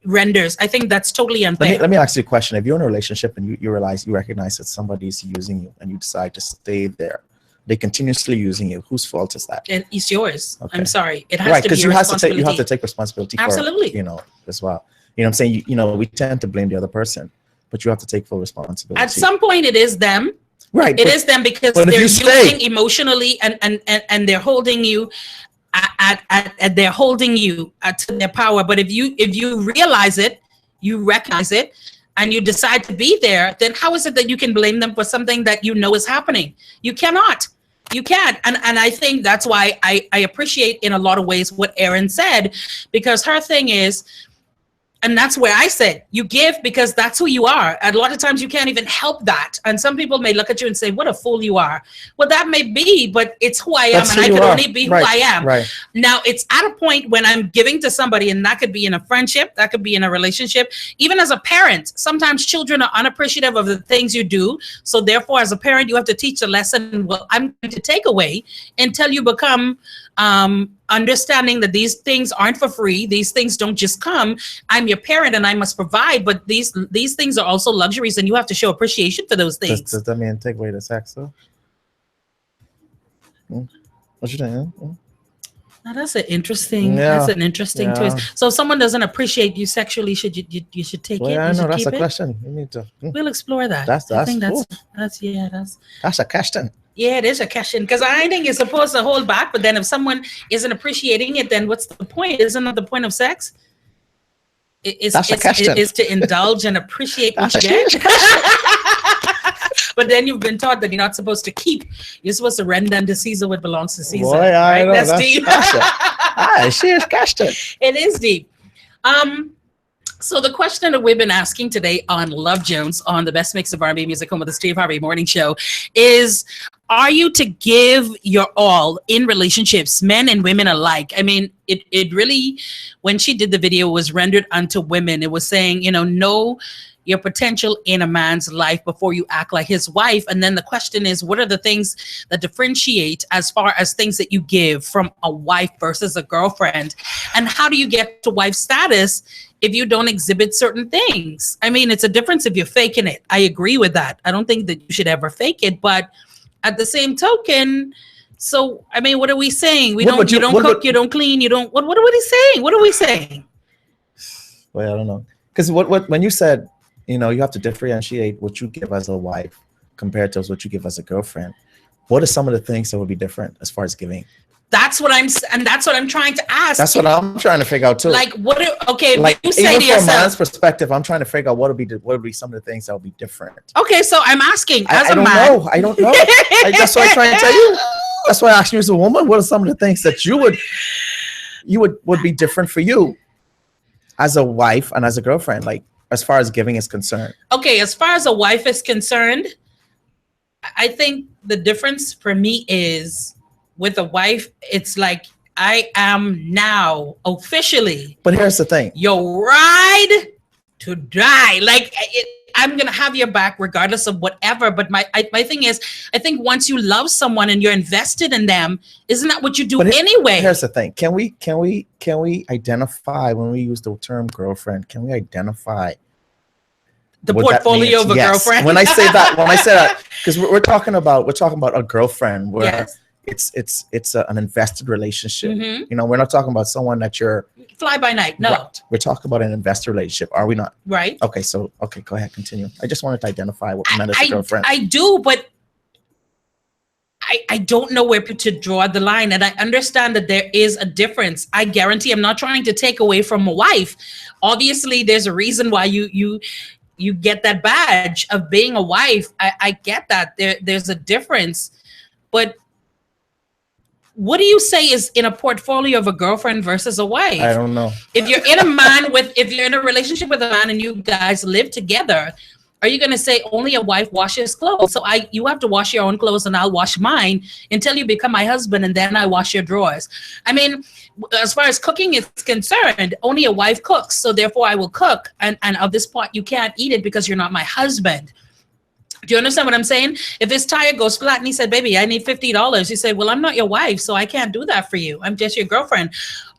renders. I think that's totally unfair. Let me ask you a question. If you're in a relationship and you recognize that somebody's using you and you decide to stay there, they continuously using you, whose fault is that? It's yours. Okay. I'm sorry. It has right, to be because your you responsibility. have to take responsibility Absolutely. for, as well. You know what I'm saying? We tend to blame the other person, but you have to take full responsibility. At some point, it is them. Right. It is them because they're using emotionally and they're holding you they're holding you to their power. But if you realize it, you recognize it, and you decide to be there, then how is it that you can blame them for something that you know is happening? You cannot. You can't. And I think that's why I appreciate in a lot of ways what Erin said, because her thing is, and that's where I said, you give because that's who you are. And a lot of times you can't even help that. And some people may look at you and say, what a fool you are. Well, that may be, but it's who I am. That's and I who could you are. only be Right, who I am. right. Now, it's at a point when I'm giving to somebody, and that could be in a friendship, that could be in a relationship. Even as a parent, sometimes children are unappreciative of the things you do. So therefore, as a parent, you have to teach a lesson. Well, I'm going to take away until you become understanding that these things aren't for free. These things don't just come. I'm your parent and I must provide, but these things are also luxuries, and you have to show appreciation for those things. Does that mean take away the sex though? What you think? Now, that's an interesting twist. So if someone doesn't appreciate you sexually, you should take it? Yeah, I You know should that's keep a it? question. You need to. We'll explore that. That's I think oof. that's a question. Yeah, it is a question, because I think you're supposed to hold back, but then if someone isn't appreciating it, then what's the point? Isn't that the point of sex? That's a question. Is to indulge and appreciate what you get. But then you've been taught that you're not supposed to keep. You're supposed to render unto Caesar what belongs to Caesar. Boy, I know, That's deep. She is question. It is deep. So the question that we've been asking today on Love Jones on the Best Mix of R&B Music Home with the Steve Harvey Morning Show is, are you to give your all in relationships, men and women alike? I mean, it really, when she did the video, was rendered unto women. It was saying, know your potential in a man's life before you act like his wife. And then the question is, what are the things that differentiate as far as things that you give from a wife versus a girlfriend? And how do you get to wife status if you don't exhibit certain things? I mean, it's a difference if you're faking it. I agree with that. I don't think that you should ever fake it. But at the same token, so, I mean, what are we saying? You don't cook, you don't clean, you don't, what are we saying? What are we saying? Well, I don't know. Because when you said, you have to differentiate what you give as a wife compared to what you give as a girlfriend, what are some of the things that would be different as far as giving? That's what I'm trying to ask. That's what I'm trying to figure out too. Like, you say even to from a yourself, man's perspective, I'm trying to figure out what would be some of the things that would be different. Okay, so I'm asking as I a don't man. know. I don't know. That's what I'm trying to tell you. That's why I asked you as a woman, what are some of the things that you would be different for you as a wife and as a girlfriend, like as far as giving is concerned? Okay, as far as a wife is concerned, I think the difference for me is with a wife, it's like I am now officially. But here's the thing. Your ride to die. Like I'm gonna have your back regardless of whatever. But my thing is, I think once you love someone and you're invested in them, isn't that what you do anyway? Here's the thing. Can we identify when we use the term girlfriend? Can we identify the portfolio of a girlfriend? When I say that, because we're talking about a girlfriend where. Yes. It's an invested relationship. Mm-hmm. We're not talking about someone that you're fly by night. No, right. We're talking about an invested relationship. Are we not? Right. Okay. Go ahead. Continue. I just wanted to identify what you meant as a girlfriend. I do, but I I don't know where to draw the line. And I understand that there is a difference. I guarantee I'm not trying to take away from a wife. Obviously, there's a reason why you get that badge of being a wife. I get that. There's a difference. But what do you say is in a portfolio of a girlfriend versus a wife? I don't know. If you're in a relationship with a man and you guys live together, are you going to say only a wife washes clothes? So you have to wash your own clothes and I'll wash mine until you become my husband and then I wash your drawers. I mean, as far as cooking is concerned, only a wife cooks. So therefore I will cook. And of this part, you can't eat it because you're not my husband. Do you understand what I'm saying? If his tire goes flat and he said, baby, I need $50. You say, well, I'm not your wife, so I can't do that for you. I'm just your girlfriend.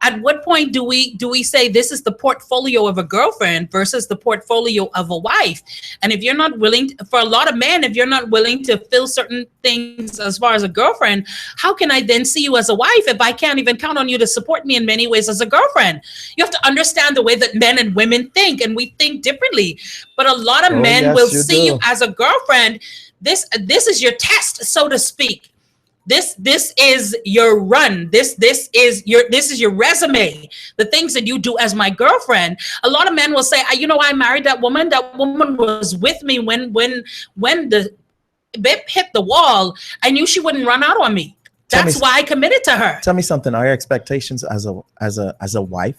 At what point do we say this is the portfolio of a girlfriend versus the portfolio of a wife? And if you're not willing, for a lot of men, if you're not willing to fill certain things as far as a girlfriend, how can I then see you as a wife if I can't even count on you to support me in many ways as a girlfriend? You have to understand the way that men and women think, and we think differently. But a lot of men will see you as a girlfriend. This is your test, so to speak. This is your run. This is your resume. The things that you do as my girlfriend. A lot of men will say, I married that woman. That woman was with me when the bip hit the wall. I knew she wouldn't run out on me. That's why I committed to her. Tell me something. Are your expectations as a wife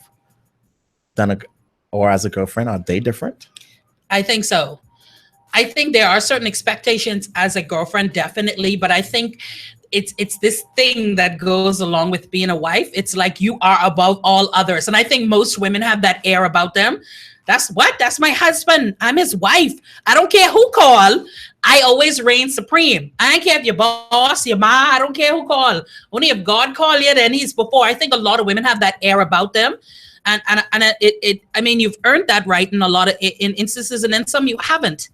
or as a girlfriend, are they different? I think so. I think there are certain expectations as a girlfriend, definitely, but I think it's this thing that goes along with being a wife. It's like you are above all others. And I think most women have that air about them. That's my husband. I'm his wife. I don't care who call. I always reign supreme. I don't care if your boss, your ma, I don't care who call. Only if God call you, then he's before. I think a lot of women have that air about them. And I mean, you've earned that right in a lot of in instances, and in some you haven't.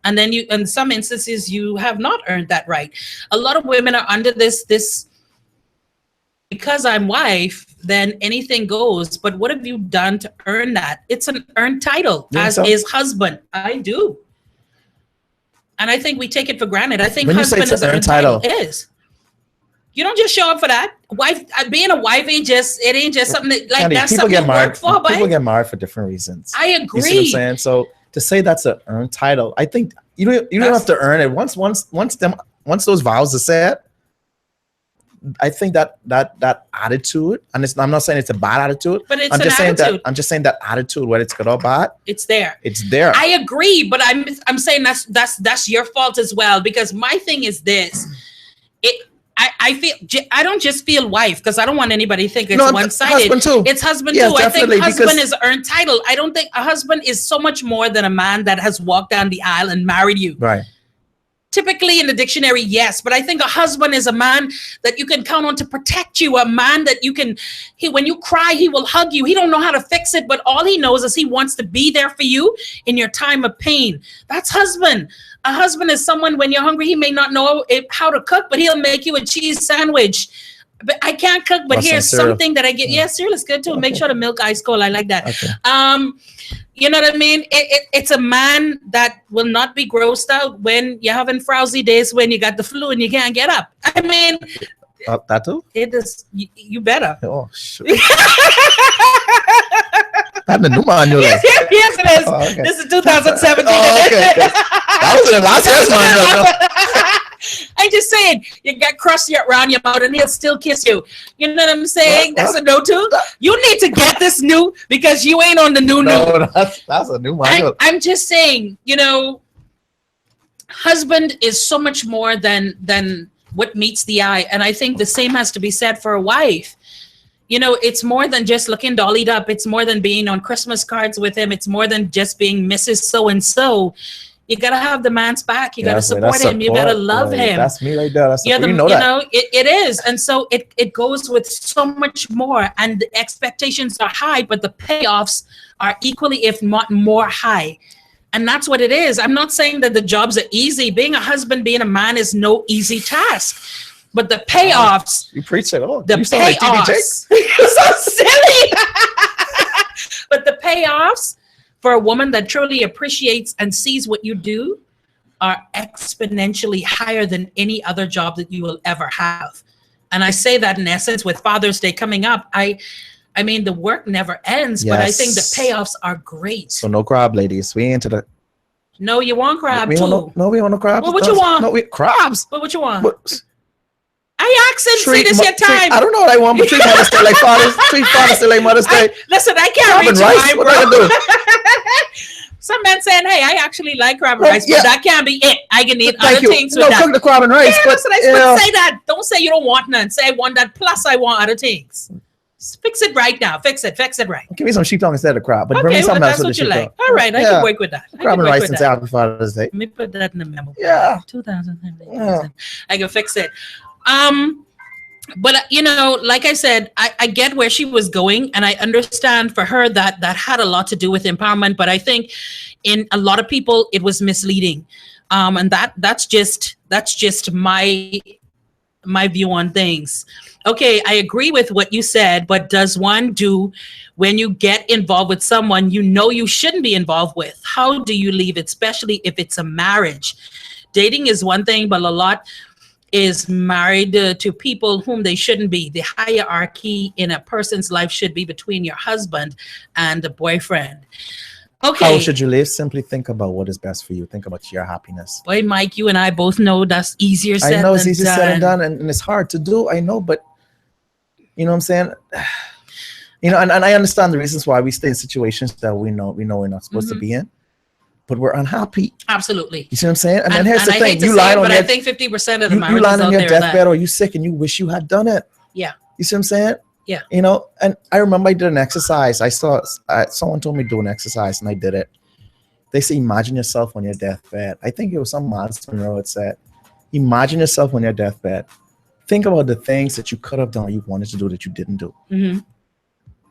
And then in some instances, you have not earned that right. A lot of women are under this, because I'm wife, then anything goes. But what have you done to earn that? It's an earned title, as is husband. I do. And I think we take it for granted. I think husband is an earned title. Is. You don't just show up for that. Wife, being a wife ain't just something that, like, Candy, that's something you work for. People get married for different reasons. I agree. You see what I'm saying? So to say that's an earned title, I think you don't have to earn it. Once those vows are said, I think that attitude, and I'm not saying it's a bad attitude, but it's I'm just saying that attitude, whether it's good or bad, it's there. I agree, but I'm saying that's your fault as well, because my thing is this. I don't just feel wife, because I don't want anybody to think it's one-sided. Husband too. It's husband too. I think husband is earned title. I don't think a husband is so much more than a man that has walked down the aisle and married you. Right. Typically in the dictionary, yes, but I think a husband is a man that you can count on to protect you, a man that when you cry, he will hug you. He don't know how to fix it, but all he knows is he wants to be there for you in your time of pain. That's husband. A husband is someone, when you're hungry, he may not know how to cook, but he'll make you a cheese sandwich. But I can't cook, but here's something that I get. Yeah, cereal is good too. Okay. Make sure the milk ice cold. I like that. Okay. You know what I mean? It's a man that will not be grossed out when you're having frowsy days, when you got the flu and you can't get up. I mean, that too? It is. You better. Oh, shit. That's the new manual. Yes, it is. Oh, okay. This is 2017. Oh, okay. That was the last year's manual. I'm just saying, you got crusty around your mouth and he'll still kiss you. You know what I'm saying? That's a no too. You need to get this new, because you ain't on the new. No, that's a new manual. I'm just saying, husband is so much more than what meets the eye. And I think the same has to be said for a wife. It's more than just looking dollied up. It's more than being on Christmas cards with him. It's more than just being Mrs. So-and-so. You got to have the man's back. You got to support him. You got to love him. That's me right there. That's that. It is. And so it goes with so much more. And the expectations are high, but the payoffs are equally, if not more, high. And that's what it is. I'm not saying that the jobs are easy. Being a husband, being a man is no easy task. But the payoffs. You preach it all. The payoffs. You're so silly. But the payoffs for a woman that truly appreciates and sees what you do are exponentially higher than any other job that you will ever have. And I say that in essence with Father's Day coming up. I mean, the work never ends, but I think the Yes. payoffs are great. So no crab, ladies. We ain't into the. No, you want crab We too. want no, we want no crabs. Well, what you want? No, we crabs. But what you want? But, I asked and say this your time. I don't know what I want, but treat Mother's Day like Father's Day like Mother's Day. Listen, I can't Crab and reach rice. you, What I bro. gonna do? Some men saying, hey, I actually like crab and Well, rice, yeah. but that can't be it. I can eat Thank other you. things No, with that. cook the crab and rice. Yeah, but, listen, I yeah. say that. Don't say you don't want none. Say I want that, plus I want other things. Fix it right now. Fix it right. Give me some sheep tongue instead of crab. But bring Okay, me well, something else that's with the what you sheep like. tongue. All right, I Yeah. can work with that. I Crab can and work rice with and that. Happy Father's Day. Let me put that in the memo. Yeah. 2000. Yeah. I can fix it. But you know, like I said, I get where she was going, and I understand for her that had a lot to do with empowerment. But I think in a lot of people, it was misleading, and that's just my view on things. Okay, I agree with what you said, but does one do when you get involved with someone you know you shouldn't be involved with? How do you leave, especially if it's a marriage? Dating is one thing, but a lot is married to people whom they shouldn't be. The hierarchy in a person's life should be between your husband and the boyfriend. Okay. How should you live? Simply think about what is best for you. Think about your happiness. Boy, Mike, you and I both know that's easier said I know it's than easier done. said and done, and it's hard to do. I know, but you know what I'm saying? You know, and I understand the reasons why we stay in situations that we know we're not supposed to be in, but we're unhappy. Absolutely. You see what I'm saying? And then here's the I thing: hate to you say lie it, on but your I think 50% of the you marriages lie on out your there are that. deathbed, or you sick and you wish you had done it. Yeah. You see what I'm saying? Yeah. You know, and I remember I did an exercise. I saw someone told me to do an exercise, and I did it. They say, imagine yourself on your deathbed. I think it was some milestone road said, imagine yourself on your deathbed. Think about the things that you could have done, you wanted to do that you didn't do. Mhm.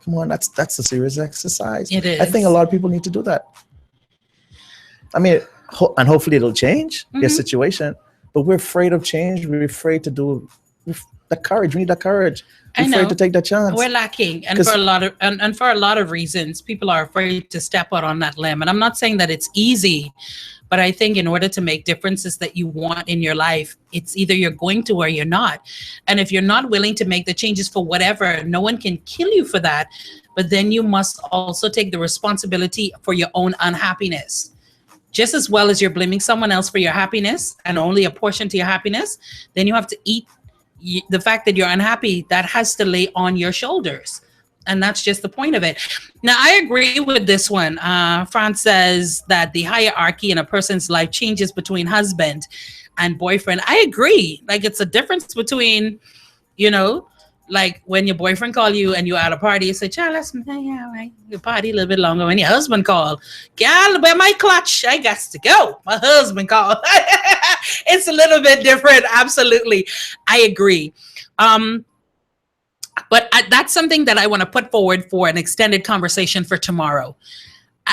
Come on, that's a serious exercise. It is. I think a lot of people need to do that. I mean, and hopefully it'll change your situation. But we're afraid of change. We're afraid to do the courage. We need that courage. I We're know. afraid to take that chance. We're lacking, and 'Cause- for a lot of reasons, people are afraid to step out on that limb. And I'm not saying that it's easy, but I think in order to make differences that you want in your life, it's either you're going to or you're not. And if you're not willing to make the changes for whatever, no one can kill you for that. But then you must also take the responsibility for your own unhappiness. Just as well as you're blaming someone else for your happiness and only a portion to your happiness, then you have to eat the fact that you're unhappy. That has to lay on your shoulders. And that's just the point of it. Now, I agree with this one. Franz says that the hierarchy in a person's life changes between husband and boyfriend. I agree. Like, it's a difference between, you know, like when your boyfriend call you and you're at a party, you say, child, let's right. You party a little bit longer. When your husband call, gal, where my clutch? I got to go. My husband called. It's a little bit different. Absolutely. I agree. But that's something that I want to put forward for an extended conversation for tomorrow.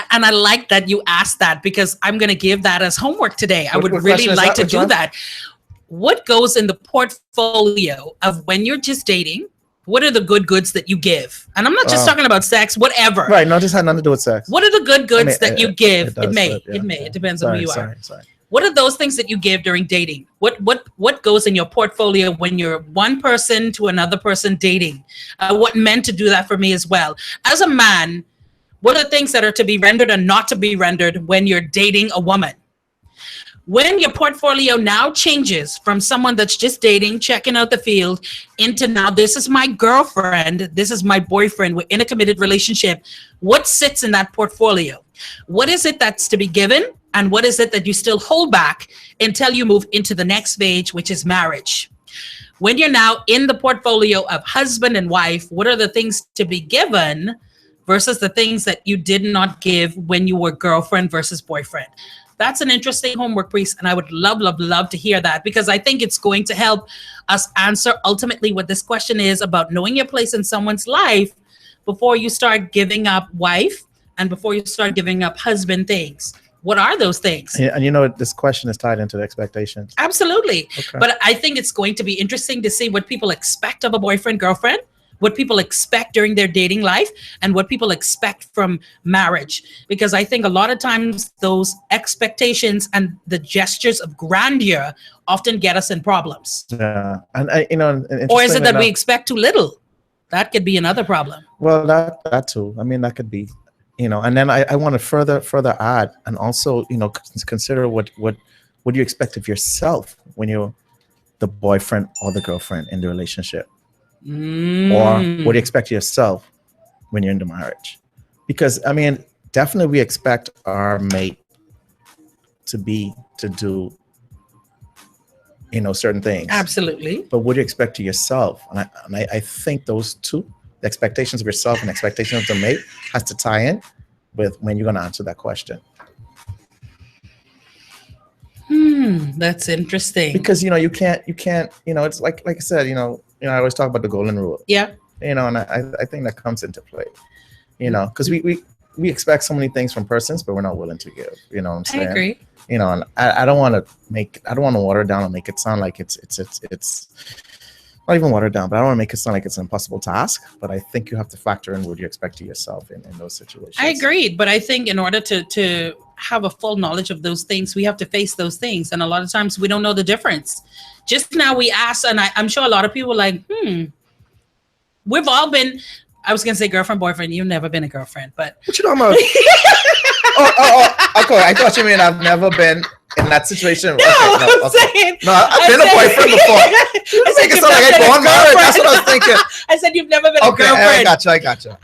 And I like that you asked that, because I'm going to give that as homework today. I would What really question is like that? to do that. What goes in the portfolio of when you're just dating? What are the good goods that you give? And I'm not just talking about sex, whatever. Right. No, this had nothing to do with sex. What are the good goods that you give? It does, but yeah, yeah. It depends on who you are. Sorry. What are those things that you give during dating? What goes in your portfolio when you're one person to another person dating? What meant to do that for me as well. As a man, what are things that are to be rendered and not to be rendered when you're dating a woman? When your portfolio now changes from someone that's just dating, checking out the field, into now, this is my girlfriend, this is my boyfriend, we're in a committed relationship, what sits in that portfolio? What is it that's to be given? And what is it that you still hold back until you move into the next stage, which is marriage? When you're now in the portfolio of husband and wife, what are the things to be given versus the things that you did not give when you were girlfriend versus boyfriend? That's an interesting homework, Priest, and I would love to hear that, because I think it's going to help us answer ultimately what this question is about, knowing your place in someone's life before you start giving up wife and before you start giving up husband things. What are those things? Yeah, and you know, this question is tied into the Absolutely. Okay. But I think it's going to be interesting to see what people expect of a boyfriend, girlfriend, what people expect during their dating life and what people expect from marriage. Because I think a lot of times those expectations and the gestures of grandeur often get us in problems. Yeah, and I, Or is it interestingly that we enough- expect too little? That could be another problem. Well, that too. I mean, that could be, and then I want to further add, and also, consider what you expect of yourself when you're the boyfriend or the girlfriend in the relationship, or what do you expect of yourself when you're in the marriage? Because I mean, definitely we expect our mate to do certain things. Absolutely. But what do you expect to yourself? And I think those two, the expectations of yourself and expectations of the mate, has to tie in with when you're going to answer that question. That's interesting. Because you can't, it's like I said, I always talk about the golden rule. Yeah. And I think that comes into play. Because we expect so many things from persons, but we're not willing to give. You know what I'm saying? I agree. And I don't want to water it down and make it sound like it's not even watered down, but I don't want to make it sound like it's an impossible task. But I think you have to factor in what you expect of yourself in those situations. I agreed, but I think in order to have a full knowledge of those things, we have to face those things, and a lot of times we don't know the difference. Just now we asked, and I'm sure a lot of people are like, we've all been. I was gonna say girlfriend, boyfriend. You've never been a girlfriend, but what you talking about? Okay. I thought you mean I've never been in that situation. No, I'm saying. No, I've been a boyfriend before. I said It you've sound like never I been go a on married. That's girlfriend. what I was thinking. I said you've never been a Okay, girlfriend. I gotcha.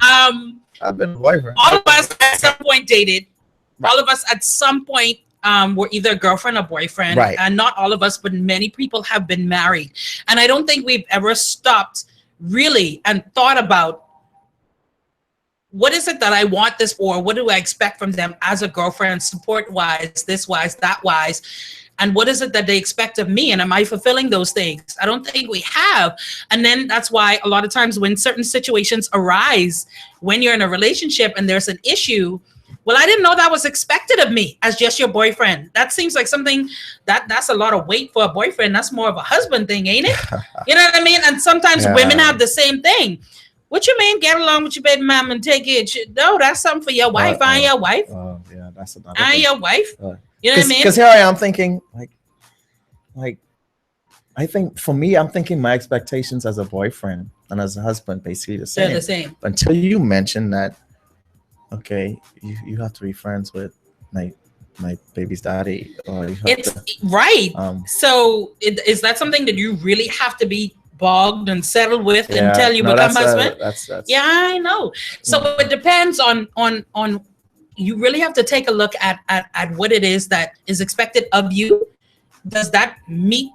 I've been a boyfriend. All of us at some point dated. All of us at some point were either girlfriend or boyfriend. Right. And not all of us, but many people have been married. And I don't think we've ever stopped really and thought about what is it that I want this for? What do I expect from them as a girlfriend, support-wise, this-wise, that-wise? And what is it that they expect of me? And am I fulfilling those things? I don't think we have. And then that's why a lot of times when certain situations arise, when you're in a relationship and there's an issue, well, I didn't know that was expected of me as just your boyfriend. That seems like something that's a lot of weight for a boyfriend. That's more of a husband thing, ain't it? You know what I mean? And sometimes women have the same thing. What you mean, get along with your baby mom and take it? No, that's something for your wife. I ain't your wife. Oh, yeah, that's another I ain't thing. your wife. You know what I mean? Because here I am thinking, like, I think for me, I'm thinking my expectations as a boyfriend and as a husband basically the same. They're the same. Until you mention that, okay, you have to be friends with my baby's daddy, or you have It's to, right. So is that something that you really have to be bogged and settled with until you become husband? That's Yeah, I know. So it depends on you really have to take a look at what it is that is expected of you. Does that meet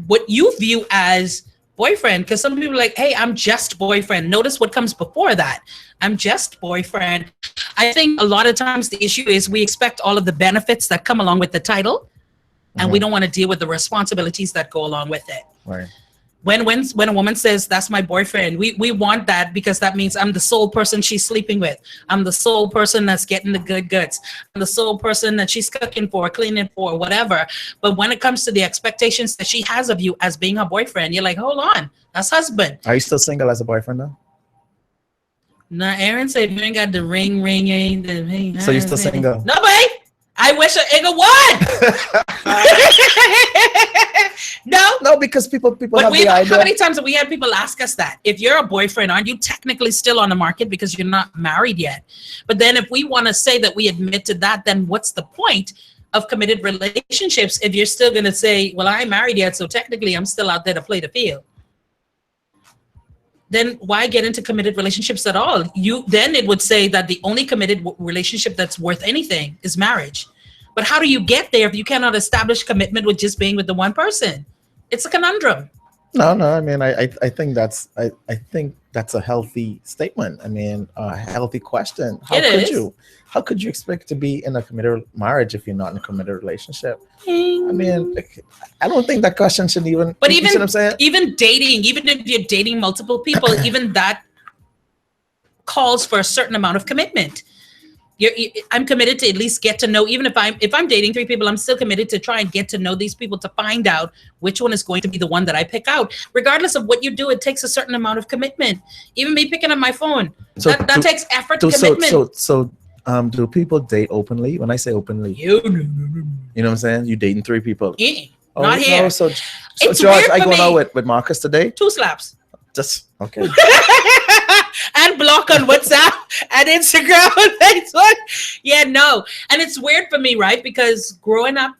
what you view as boyfriend? Because some people are like, hey, I'm just boyfriend. Notice what comes before that. I'm just boyfriend. I think a lot of times the issue is we expect all of the benefits that come along with the title, and we don't want to deal with the responsibilities that go along with it. right. When a woman says that's my boyfriend, we want that because that means I'm the sole person she's sleeping with. I'm the sole person that's getting the good goods. I'm the sole person that she's cooking for, cleaning for, whatever. But when it comes to the expectations that she has of you as being her boyfriend, you're like, hold on, that's husband. Are you still single as a boyfriend though? Now, Aaron said you ain't got the ring, you ain't the ring. So you're still single? No, babe. I wish a nigga would. No, because people but have the idea. how many times have we had people ask us that? If you're a boyfriend, aren't you technically still on the market because you're not married yet? But then if we want to say that we admit to that, then what's the point of committed relationships if you're still going to say, well, I ain't married yet, so technically I'm still out there to play the field? Then why get into committed relationships at all? Then it would say that the only committed relationship that's worth anything is marriage. But how do you get there if you cannot establish commitment with just being with the one person? It's a conundrum. No. I mean, I think that's a healthy statement. I mean, a healthy question. How could you expect to be in a committed marriage if you're not in a committed relationship? I mean, I don't think that question should even. But you see what I'm saying? even dating, even if you're dating multiple people, even that calls for a certain amount of commitment. I'm committed to at least get to know, even if I'm dating 3 people, I'm still committed to try and get to know these people to find out which one is going to be the one that I pick out. Regardless of what you do, it takes a certain amount of commitment. Even me picking up my phone, that takes effort, commitment. So, do people date openly? When I say openly, You know what I'm saying? You dating 3 people? not here. No, so It's George, weird I for going me. out with Marcus today. 2 slaps. Just okay. And block on WhatsApp and Instagram and Facebook. Yeah, no. And it's weird for me, right? Because growing up,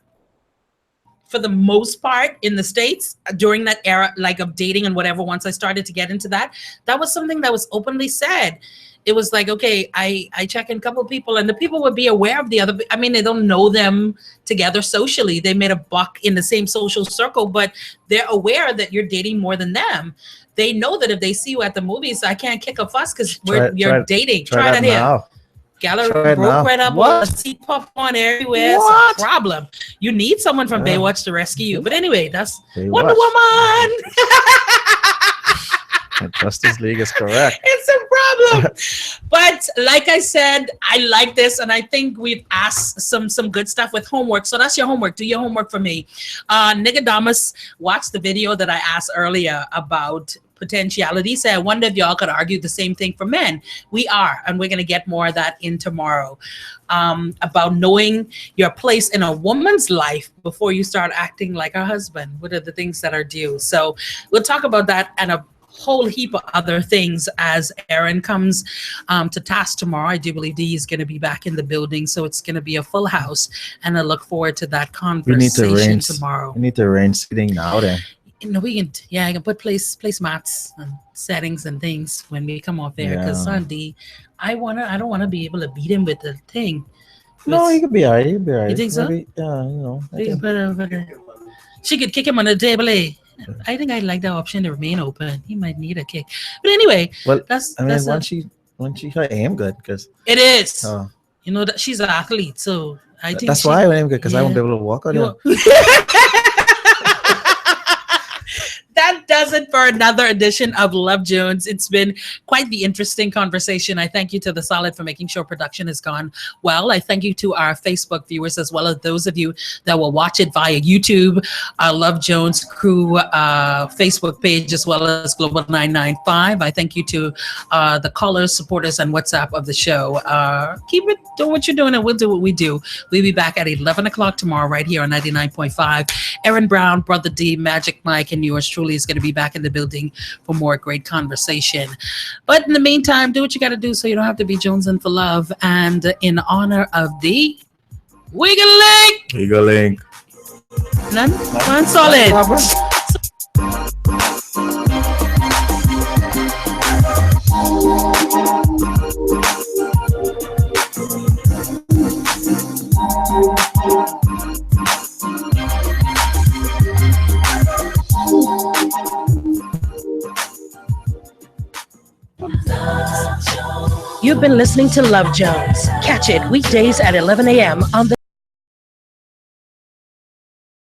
for the most part in the States, during that era, like of dating and whatever, once I started to get into that was something that was openly said. It was like, okay, I check in a couple of people, and the people would be aware of the other. I mean, they don't know them together socially. They made a buck in the same social circle, but they're aware that you're dating more than them. They know that if they see you at the movies, I can't kick a fuss because you're dating. Try that here. now. Gallery Try it broke now. right up. What? See popcorn everywhere. What? It's a problem. You need someone from Yeah. Baywatch to rescue you. But anyway, that's Baywatch. Wonder Woman. Justice League is correct. It's a problem. But like I said, I like this, and I think we've asked some good stuff with homework. So that's your homework. Do your homework for me. Nicodemus watched the video that I asked earlier about potentiality. So I wonder if y'all could argue the same thing for men. We are, and we're going to get more of that in tomorrow. About knowing your place in a woman's life before you start acting like her husband. What are the things that are due? So we'll talk about that and a whole heap of other things as Aaron comes to task tomorrow. I do believe Dee is going to be back in the building, so it's going to be a full house, and I look forward to that conversation tomorrow. We need to arrange sitting now then. We can, I can put place mats and settings and things when we come off there. Because Sunday, I don't want to be able to beat him with the thing. No, he could be alright. He'll be alright. You think so? Maybe, yeah, you know. I think- She could kick him on the table. I think I'd like that option to remain open. He might need a kick, but anyway, Well, that's I mean, that's once she her aim good, because it is. Oh. You know that she's an athlete, so I think that's why I aim good, because I won't be able to walk on You- it. That does it for another edition of Love Jones. It's been quite the interesting conversation. I thank you to The Solid for making sure production has gone well. I thank you to our Facebook viewers, as well as those of you that will watch it via YouTube, our Love Jones crew Facebook page, as well as Global 995. I thank you to the callers, supporters, and WhatsApp of the show. Keep it doing what you're doing, and we'll do what we do. We'll be back at 11 o'clock tomorrow right here on 99.5. Aaron Brown, Brother D, Magic Mike, and yours truly is going to be back in the building for more great conversation. But in the meantime, do what you got to do so you don't have to be jonesing for love. And in honor of the Wiggle Link, Eagle Link. none solid. You've been listening to Love Jones. Catch it weekdays at 11 a.m. on the